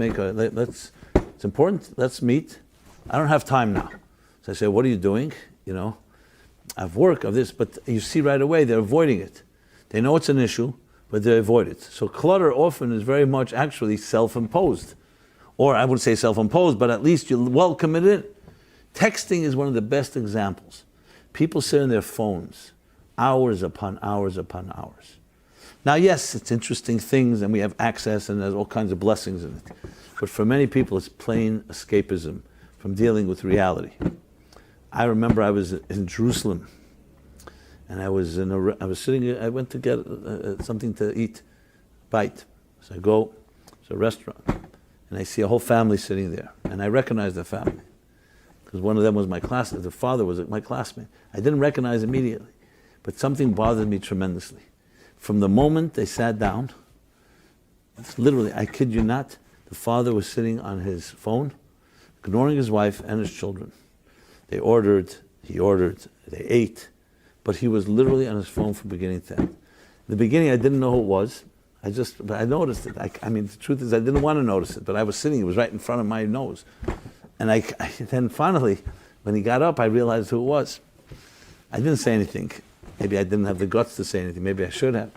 important, let's meet. I don't have time now. So I say, what are you doing? I have work, of this, but you see right away they're avoiding it. They know it's an issue, but they avoid it. So clutter often is very much actually self-imposed. Or I wouldn't say self-imposed, but at least you welcome it in. Texting is one of the best examples. People sit on their phones hours upon hours upon hours. Now, yes, it's interesting things and we have access and there's all kinds of blessings in it. But for many people, it's plain escapism from dealing with reality. I remember I was in Jerusalem and I was sitting, I went to get something to eat, bite. So I go, it's a restaurant, and I see a whole family sitting there. And I recognize the family because one of them was my classmate, the father was my classmate. I didn't recognize immediately, but something bothered me tremendously. From the moment they sat down, literally, I kid you not, the father was sitting on his phone, ignoring his wife and his children. He ordered, they ate, but he was literally on his phone from beginning to end. In the beginning, I didn't know who it was. But I noticed it. I mean, the truth is, I didn't want to notice it, but I was sitting, it was right in front of my nose. And then finally, when he got up, I realized who it was. I didn't say anything. Maybe I didn't have the guts to say anything. Maybe I should have.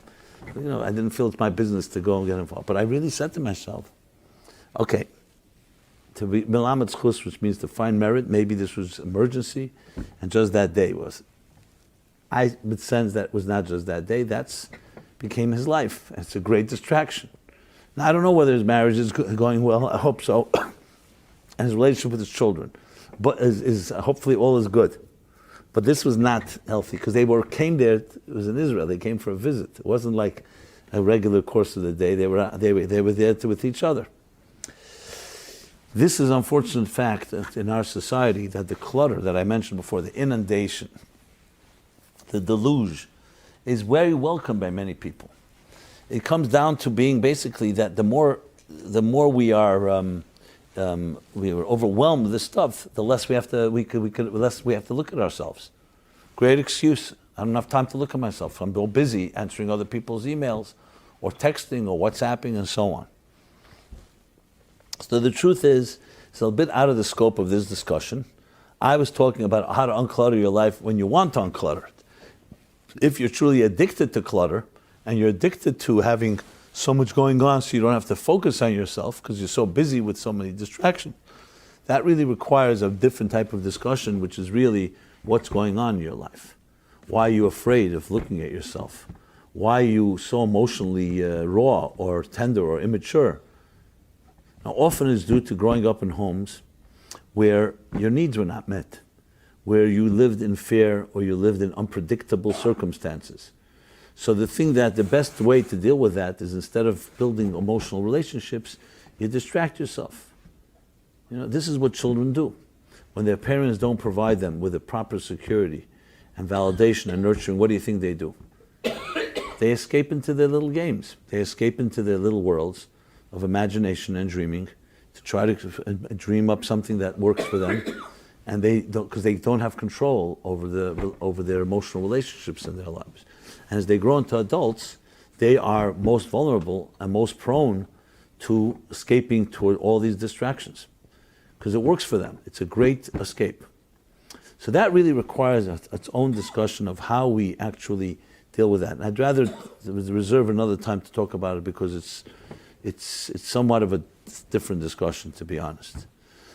I didn't feel it's my business to go and get involved. But I really said to myself, okay, to be Melamed Chus, which means to find merit, maybe this was emergency, and just that day was. I would sense that was not just that day, that's became his life. It's a great distraction. Now, I don't know whether his marriage is going well, I hope so, and his relationship with his children. But is hopefully all is good. But this was not healthy, because came there, it was in Israel, they came for a visit. It wasn't like a regular course of the day, they were there with each other. This is an unfortunate fact in our society that the clutter that I mentioned before, the inundation, the deluge, is very welcome by many people. It comes down to being basically that the more we are overwhelmed with this stuff, the less we have to less we have to look at ourselves. Great excuse. I don't have time to look at myself. I'm all busy answering other people's emails, or texting, or WhatsApping, and so on. So the truth is, it's a bit out of the scope of this discussion. I was talking about how to unclutter your life when you want to unclutter it. If you're truly addicted to clutter, and you're addicted to having so much going on so you don't have to focus on yourself because you're so busy with so many distractions, that really requires a different type of discussion, which is really what's going on in your life. Why are you afraid of looking at yourself? Why are you so emotionally raw or tender or immature? Now, often it's due to growing up in homes where your needs were not met, where you lived in fear or you lived in unpredictable circumstances. So the best way to deal with that is, instead of building emotional relationships, you distract yourself. This is what children do. When their parents don't provide them with the proper security and validation and nurturing, what do you think they do? They escape into their little games. They escape into their little worlds of imagination and dreaming to try to dream up something that works for them, and because they don't have control over their emotional relationships in their lives. And as they grow into adults, they are most vulnerable and most prone to escaping toward all these distractions, because it works for them. It's a great escape. So that really requires its own discussion of how we actually deal with that. And I'd rather reserve another time to talk about it because it's somewhat of a different discussion, to be honest.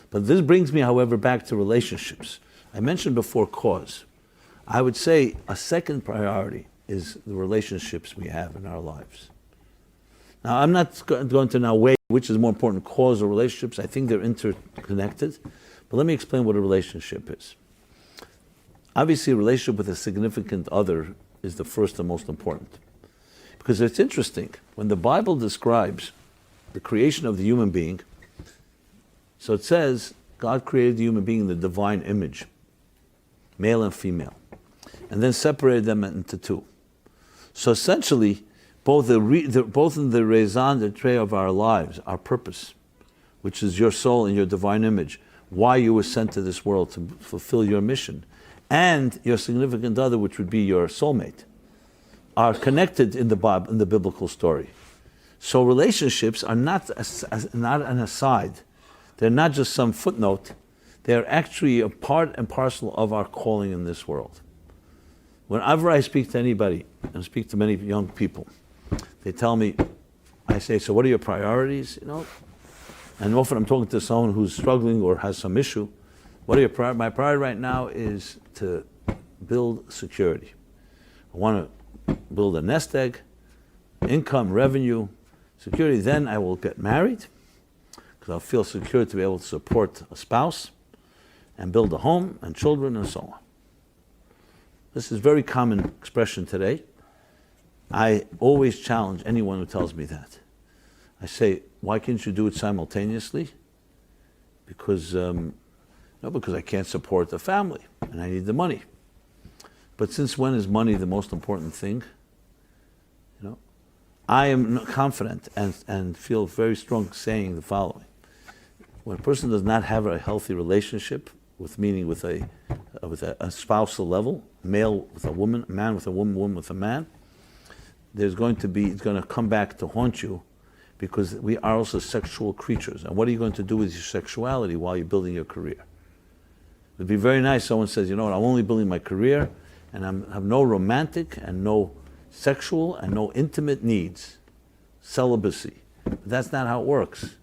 But this brings me, however, back to relationships. I mentioned before cause. I would say a second priority is the relationships we have in our lives. Now, I'm not going to now weigh which is more important, cause or relationships. I think they're interconnected. But let me explain what a relationship is. Obviously, a relationship with a significant other is the first and most important. Because it's interesting, when the Bible describes the creation of the human being, so it says, God created the human being in the divine image, male and female, and then separated them into two. So essentially, both in the raison d'etre of our lives, our purpose, which is your soul and your divine image, why you were sent to this world to fulfill your mission, and your significant other, which would be your soulmate, are connected in the biblical story. So relationships are not an aside. They're not just some footnote. They're actually a part and parcel of our calling in this world. Whenever I speak to anybody, and speak to many young people, they tell me, I say, so what are your priorities? And often I'm talking to someone who's struggling or has some issue. What are your priorities? My priority right now is to build security. I want to build a nest egg, income, revenue, security. Then I will get married, because I'll feel secure to be able to support a spouse and build a home and children and so on. This is a very common expression today. I always challenge anyone who tells me that. I say, why can't you do it simultaneously? Because I can't support the family and I need the money. But since when is money the most important thing? I am confident and feel very strong saying the following. When a person does not have a healthy relationship, with a spousal level, male with a woman, a man with a woman, woman with a man, it's going to come back to haunt you, because we are also sexual creatures. And what are you going to do with your sexuality while you're building your career? It would be very nice someone says, I'm only building my career and I have no romantic and no sexual and no intimate needs. Celibacy. But that's not how it works.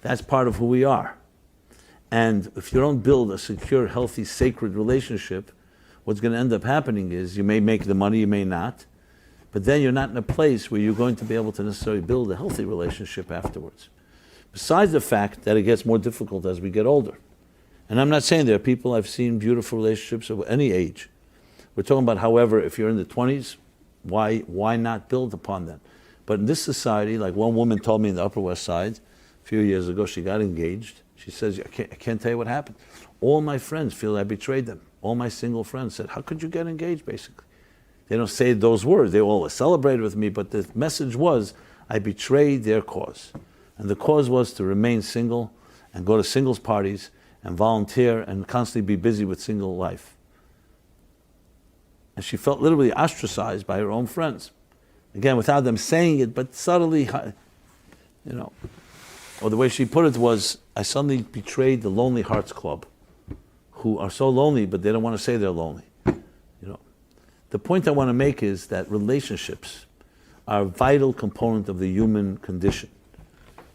That's part of who we are. And if you don't build a secure, healthy, sacred relationship, what's going to end up happening is you may make the money, you may not, but then you're not in a place where you're going to be able to necessarily build a healthy relationship afterwards. Besides the fact that it gets more difficult as we get older. And I'm not saying there are people, I've seen beautiful relationships of any age. We're talking about, however, if you're in the 20s, why not build upon them? But in this society, like one woman told me in the Upper West Side, a few years ago, she got engaged. She says, I can't tell you what happened. All my friends feel I betrayed them. All my single friends said, how could you get engaged, basically? They don't say those words. They all celebrated with me, but the message was, I betrayed their cause. And the cause was to remain single and go to singles parties and volunteer and constantly be busy with single life. And she felt literally ostracized by her own friends. Again, without them saying it, but subtly, Or the way she put it was, I suddenly betrayed the Lonely Hearts Club, who are so lonely, but they don't want to say they're lonely. The point I want to make is that relationships are a vital component of the human condition.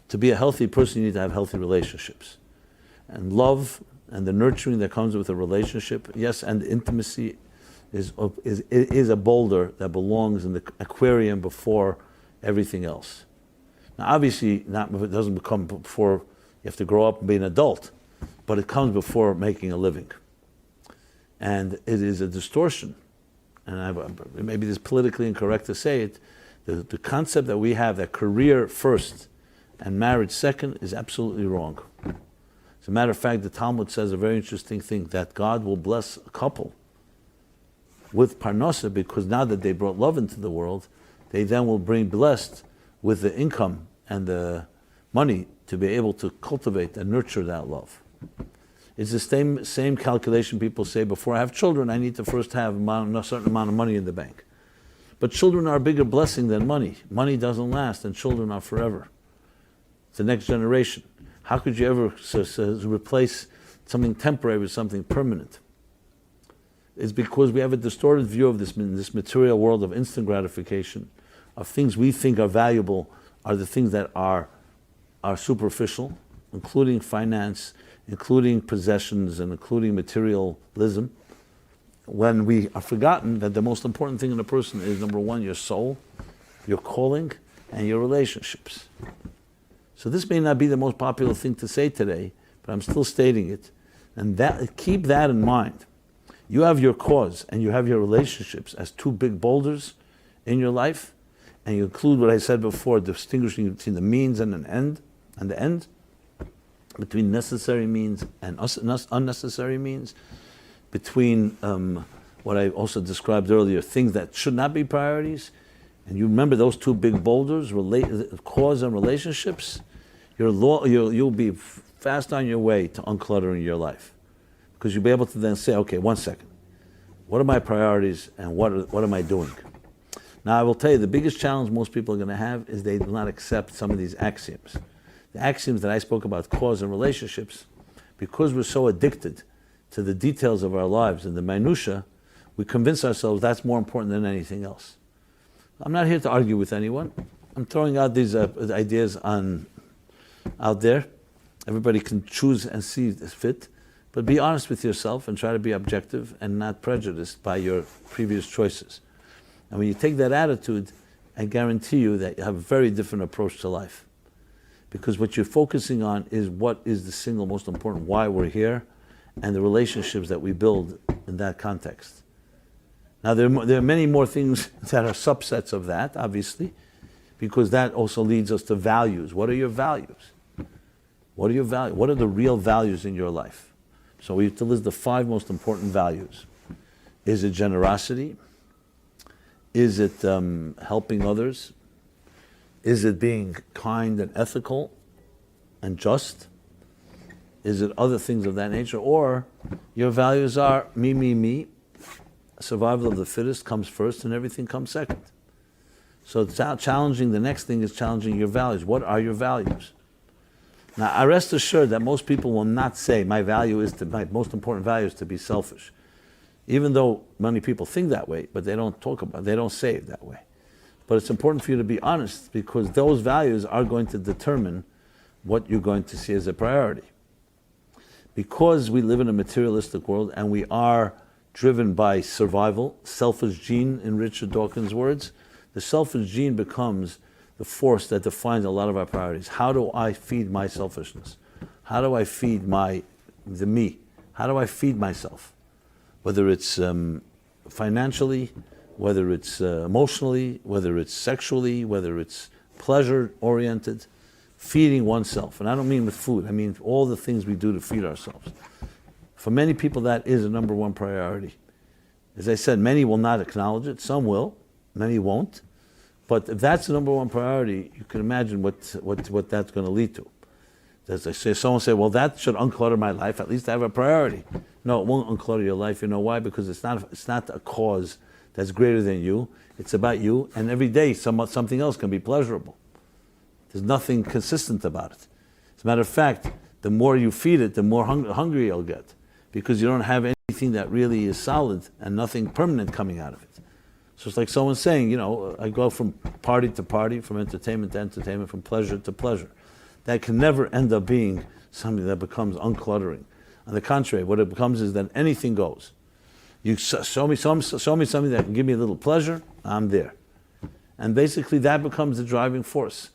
To be a healthy person, you need to have healthy relationships. And love and the nurturing that comes with a relationship, yes, and intimacy is a boulder that belongs in the aquarium before everything else. Now, obviously, it doesn't become before you have to grow up and be an adult, but it comes before making a living. And it is a distortion. And maybe it's politically incorrect to say it. The concept that we have that career first and marriage second is absolutely wrong. As a matter of fact, the Talmud says a very interesting thing, that God will bless a couple with parnasa, because now that they brought love into the world, they then will bring blessed with the income and the money to be able to cultivate and nurture that love. It's the same calculation people say, before I have children, I need to first have a certain amount of money in the bank. But children are a bigger blessing than money. Money doesn't last, and children are forever. It's the next generation. How could you ever replace something temporary with something permanent? is because we have a distorted view of this material world of instant gratification, of things we think are valuable, are the things that are superficial, including finance, including possessions, and including materialism, when we are forgotten that the most important thing in a person is, number one, your soul, your calling, and your relationships. So this may not be the most popular thing to say today, but I'm still stating it. And keep that in mind. You have your cause and you have your relationships as two big boulders in your life, and you include what I said before, distinguishing between the means and the end, between necessary means and unnecessary means, between what I also described earlier, things that should not be priorities. And you remember those two big boulders, cause and relationships, you'll be fast on your way to uncluttering your life. Because you'll be able to then say, okay, 1 second, what are my priorities and what am I doing? Now I will tell you, the biggest challenge most people are going to have is they do not accept some of these axioms. The axioms that I spoke about, cause and relationships, because we're so addicted to the details of our lives and the minutiae, we convince ourselves that's more important than anything else. I'm not here to argue with anyone. I'm throwing out these ideas out there. Everybody can choose and see as fit, but be honest with yourself and try to be objective and not prejudiced by your previous choices. And when you take that attitude, I guarantee you that you have a very different approach to life. Because what you're focusing on is what is the single most important, why we're here, and the relationships that we build in that context. Now there are many more things that are subsets of that, obviously, because that also leads us to values. What are your values? What are your values? What are the real values in your life? So we have to list the 5 most important values. Is it generosity? Is it helping others? Is it being kind and ethical and just? Is it other things of that nature? Or your values are me, survival of the fittest comes first and everything comes second. So it's challenging, the next thing is challenging your values. What are your values? Now I rest assured that most people will not say my most important value is to be selfish. Even though many people think that way, but they don't say it that way. But it's important for you to be honest, because those values are going to determine what you're going to see as a priority. Because we live in a materialistic world and we are driven by survival, selfish gene in Richard Dawkins' words, the selfish gene becomes the force that defines a lot of our priorities. How do I feed my selfishness? How do I feed the me? How do I feed myself? Whether it's financially, whether it's emotionally, whether it's sexually, whether it's pleasure-oriented, feeding oneself. And I don't mean with food, I mean all the things we do to feed ourselves. For many people, that is a number one priority. As I said, many will not acknowledge it, some will, many won't. But if that's the number one priority, you can imagine what that's going to lead to. As I say, someone say, well, that should unclutter my life, at least I have a priority. No, it won't unclutter your life. You know why? Because it's not a cause that's greater than you. It's about you, and every day something else can be pleasurable. There's nothing consistent about it. As a matter of fact, the more you feed it, the more hungry you'll get, because you don't have anything that really is solid and nothing permanent coming out of it. So it's like someone saying, I go from party to party, from entertainment to entertainment, from pleasure to pleasure. That can never end up being something that becomes uncluttering. On the contrary, what it becomes is that anything goes. You show me something that can give me a little pleasure, I'm there. And basically that becomes the driving force.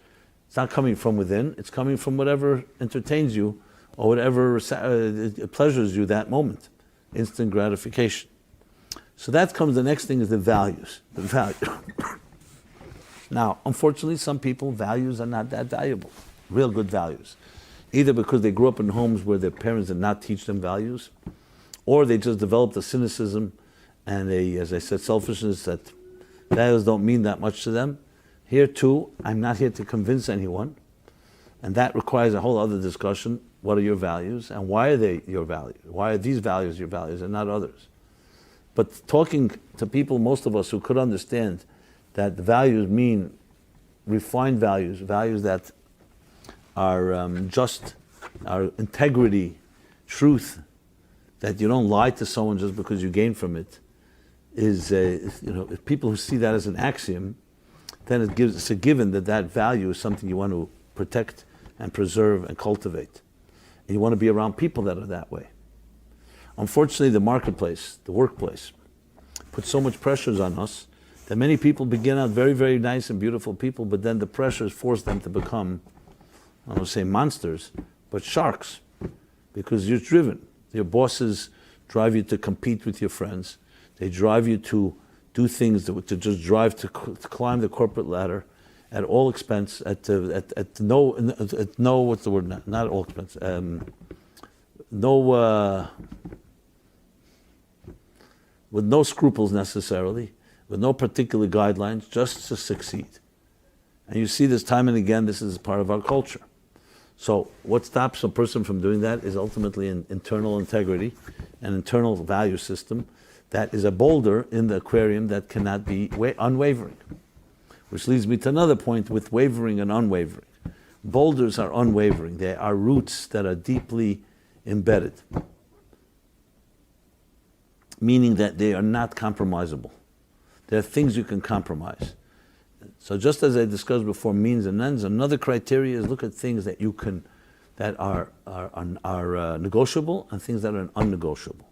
It's not coming from within, it's coming from whatever entertains you or whatever pleasures you that moment. Instant gratification. So that comes, the next thing is the values. The value. Now, unfortunately, some people, values are not that valuable. Real good values. Either because they grew up in homes where their parents did not teach them values, or they just developed a cynicism and as I said, selfishness, that values don't mean that much to them. Here too, I'm not here to convince anyone, and that requires a whole other discussion. What are your values, and why are they your values? Why are these values your values and not others? But talking to people, most of us who could understand that the values mean refined values, values that are just, are integrity, truth, that you don't lie to someone just because you gain from it, is if people who see that as an axiom, then it's a given that value is something you want to protect and preserve and cultivate. And you want to be around people that are that way. Unfortunately, the marketplace, the workplace, puts so much pressures on us that many people begin out very, very nice and beautiful people, but then the pressures force them to become, I don't want to say monsters, but sharks, because you're driven. Your bosses drive you to compete with your friends. They drive you to do things to just drive to climb the corporate ladder at all expense, at no what's the word? Not all expense. With no scruples necessarily, with no particular guidelines, just to succeed. And you see this time and again. This is part of our culture. So what stops a person from doing that is ultimately an internal integrity, an internal value system that is a boulder in the aquarium that cannot be unwavering. Which leads me to another point with wavering and unwavering. Boulders are unwavering. They are roots that are deeply embedded, meaning that they are not compromisable. There are things you can compromise. So just as I discussed before, means and ends, another criteria is look at things that you can, that are negotiable and things that are unnegotiable.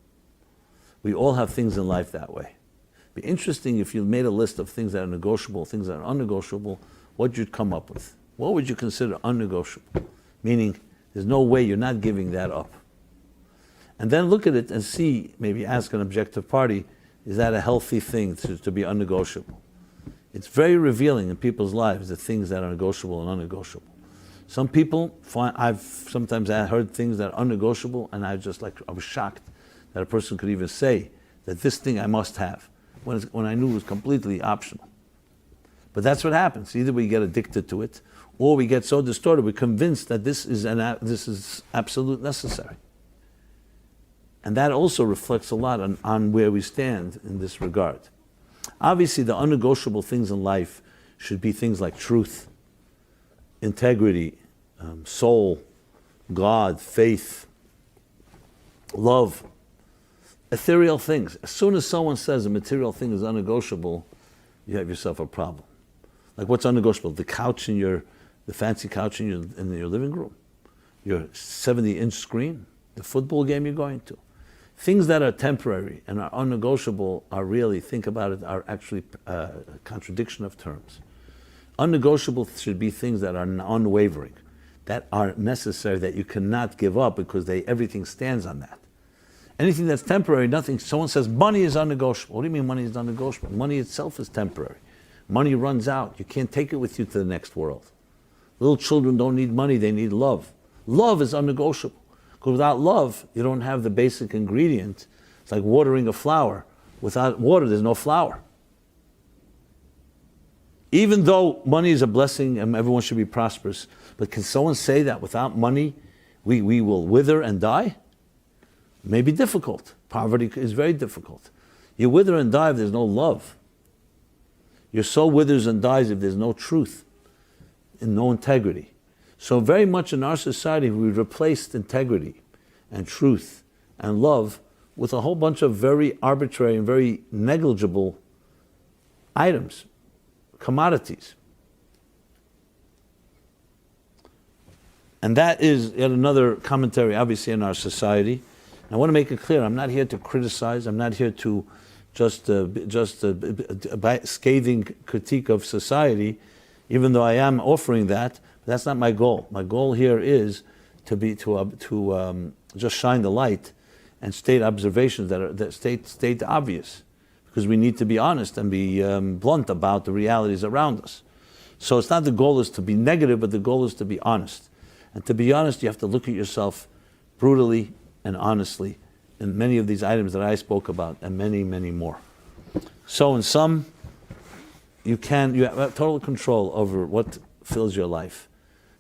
We all have things in life that way. It'd be interesting if you made a list of things that are negotiable, things that are unnegotiable, what you'd come up with. What would you consider unnegotiable? Meaning, there's no way you're not giving that up. And then look at it and see, maybe ask an objective party, is that a healthy thing to be unnegotiable? It's very revealing in people's lives, the things that are negotiable and unnegotiable. Some people find, I've sometimes heard things that are unnegotiable, and I was shocked that a person could even say that this thing I must have, when I knew it was completely optional. But that's what happens. Either we get addicted to it, or we get so distorted, we're convinced that this is absolute necessary. And that also reflects a lot on where we stand in this regard. Obviously, the unnegotiable things in life should be things like truth, integrity, soul, God, faith, love, ethereal things. As soon as someone says a material thing is unnegotiable, you have yourself a problem. Like what's unnegotiable? The fancy couch in your living room, your 70-inch screen, the football game you're going to. Things that are temporary and are unnegotiable are really, think about it, are actually a contradiction of terms. Unnegotiable should be things that are unwavering, that are necessary, that you cannot give up because everything stands on that. Anything that's temporary, nothing. Someone says money is unnegotiable. What do you mean money is unnegotiable? Money itself is temporary. Money runs out. You can't take it with you to the next world. Little children don't need money, they need love. Love is unnegotiable. Because without love, you don't have the basic ingredient. It's like watering a flower. Without water, there's no flower. Even though money is a blessing and everyone should be prosperous, but can someone say that without money, we will wither and die? It may be difficult. Poverty is very difficult. You wither and die if there's no love. Your soul withers and dies if there's no truth and no integrity. So very much in our society, we've replaced integrity and truth and love with a whole bunch of very arbitrary and very negligible items, commodities. And that is yet another commentary, obviously, in our society. And I want to make it clear, I'm not here to criticize, I'm not here to just scathing critique of society, even though I am offering that. That's not my goal. My goal here is to just shine the light and state observations that state obvious, because we need to be honest and be blunt about the realities around us. So it's not the goal is to be negative, but the goal is to be honest. And to be honest, you have to look at yourself brutally and honestly in many of these items that I spoke about, and many, many more. So in sum, you have total control over what fills your life.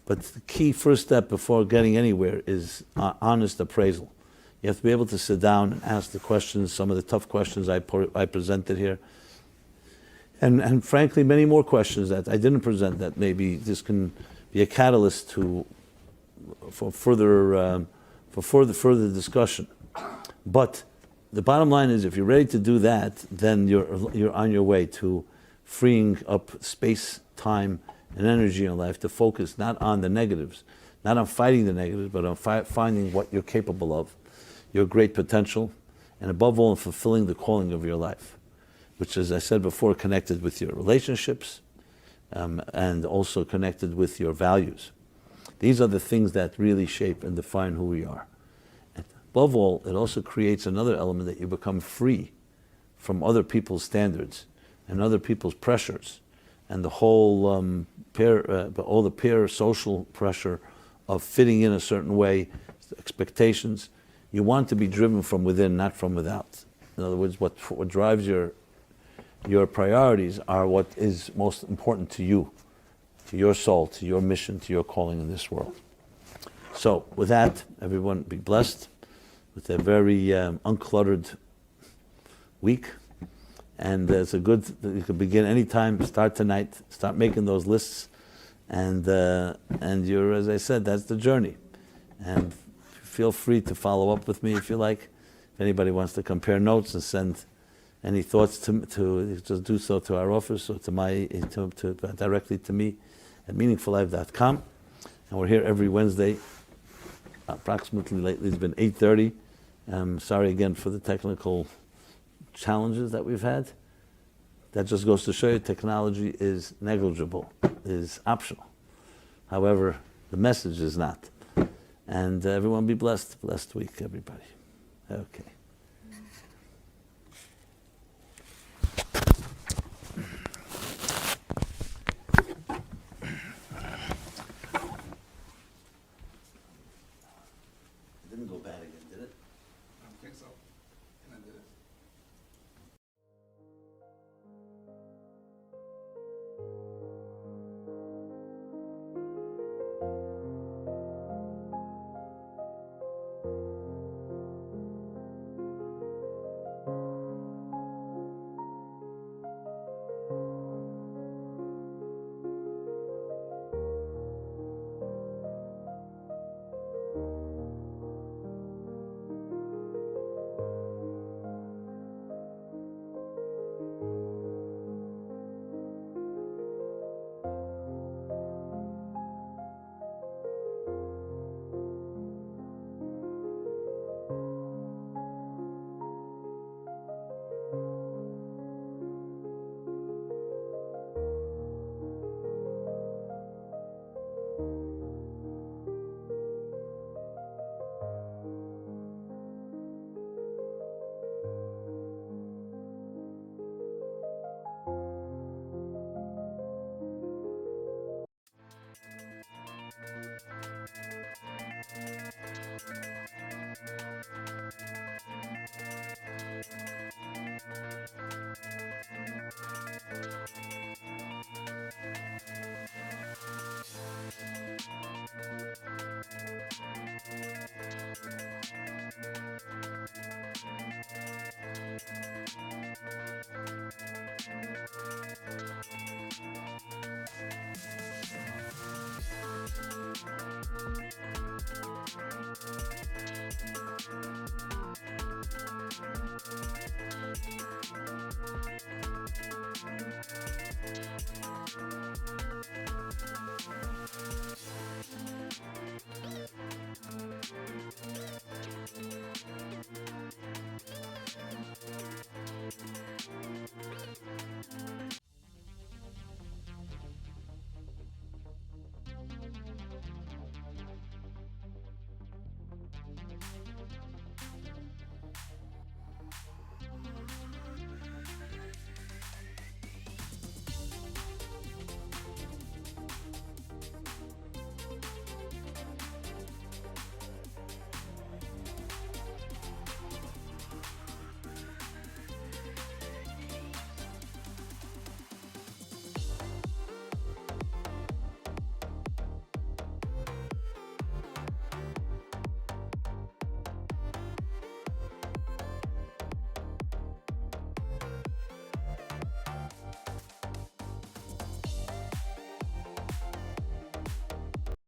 But the key first step before getting anywhere is honest appraisal. You have to be able to sit down and ask the questions, some of the tough questions I presented here. And frankly, many more questions that I didn't present that maybe this can be a catalyst for further discussion. But the bottom line is, if you're ready to do that, then you're on your way to freeing up space, time, and energy in life to focus not on the negatives, not on fighting the negatives, but on finding what you're capable of, your great potential, and above all, in fulfilling the calling of your life, which, as I said before, connected with your relationships, and also connected with your values. These are the things that really shape and define who we are. And above all, it also creates another element that you become free from other people's standards and other people's pressures, and the whole all the peer social pressure of fitting in a certain way, expectations. You want to be driven from within, not from without. In other words, what drives your priorities are what is most important to you, to your soul, to your mission, to your calling in this world. So with that, everyone be blessed with a very uncluttered week. And it's you can begin anytime, start tonight, start making those lists. And you're, as I said, that's the journey. And feel free to follow up with me if you like. If anybody wants to compare notes and send any thoughts to just do so to our office or to directly to me at meaningfullife.com. And we're here every Wednesday, approximately. Lately it's been 8:30. Sorry again for the technical challenges that we've had. That just goes to show you technology is negligible, is optional. However, the message is not. And everyone be blessed. Blessed week, everybody. Okay.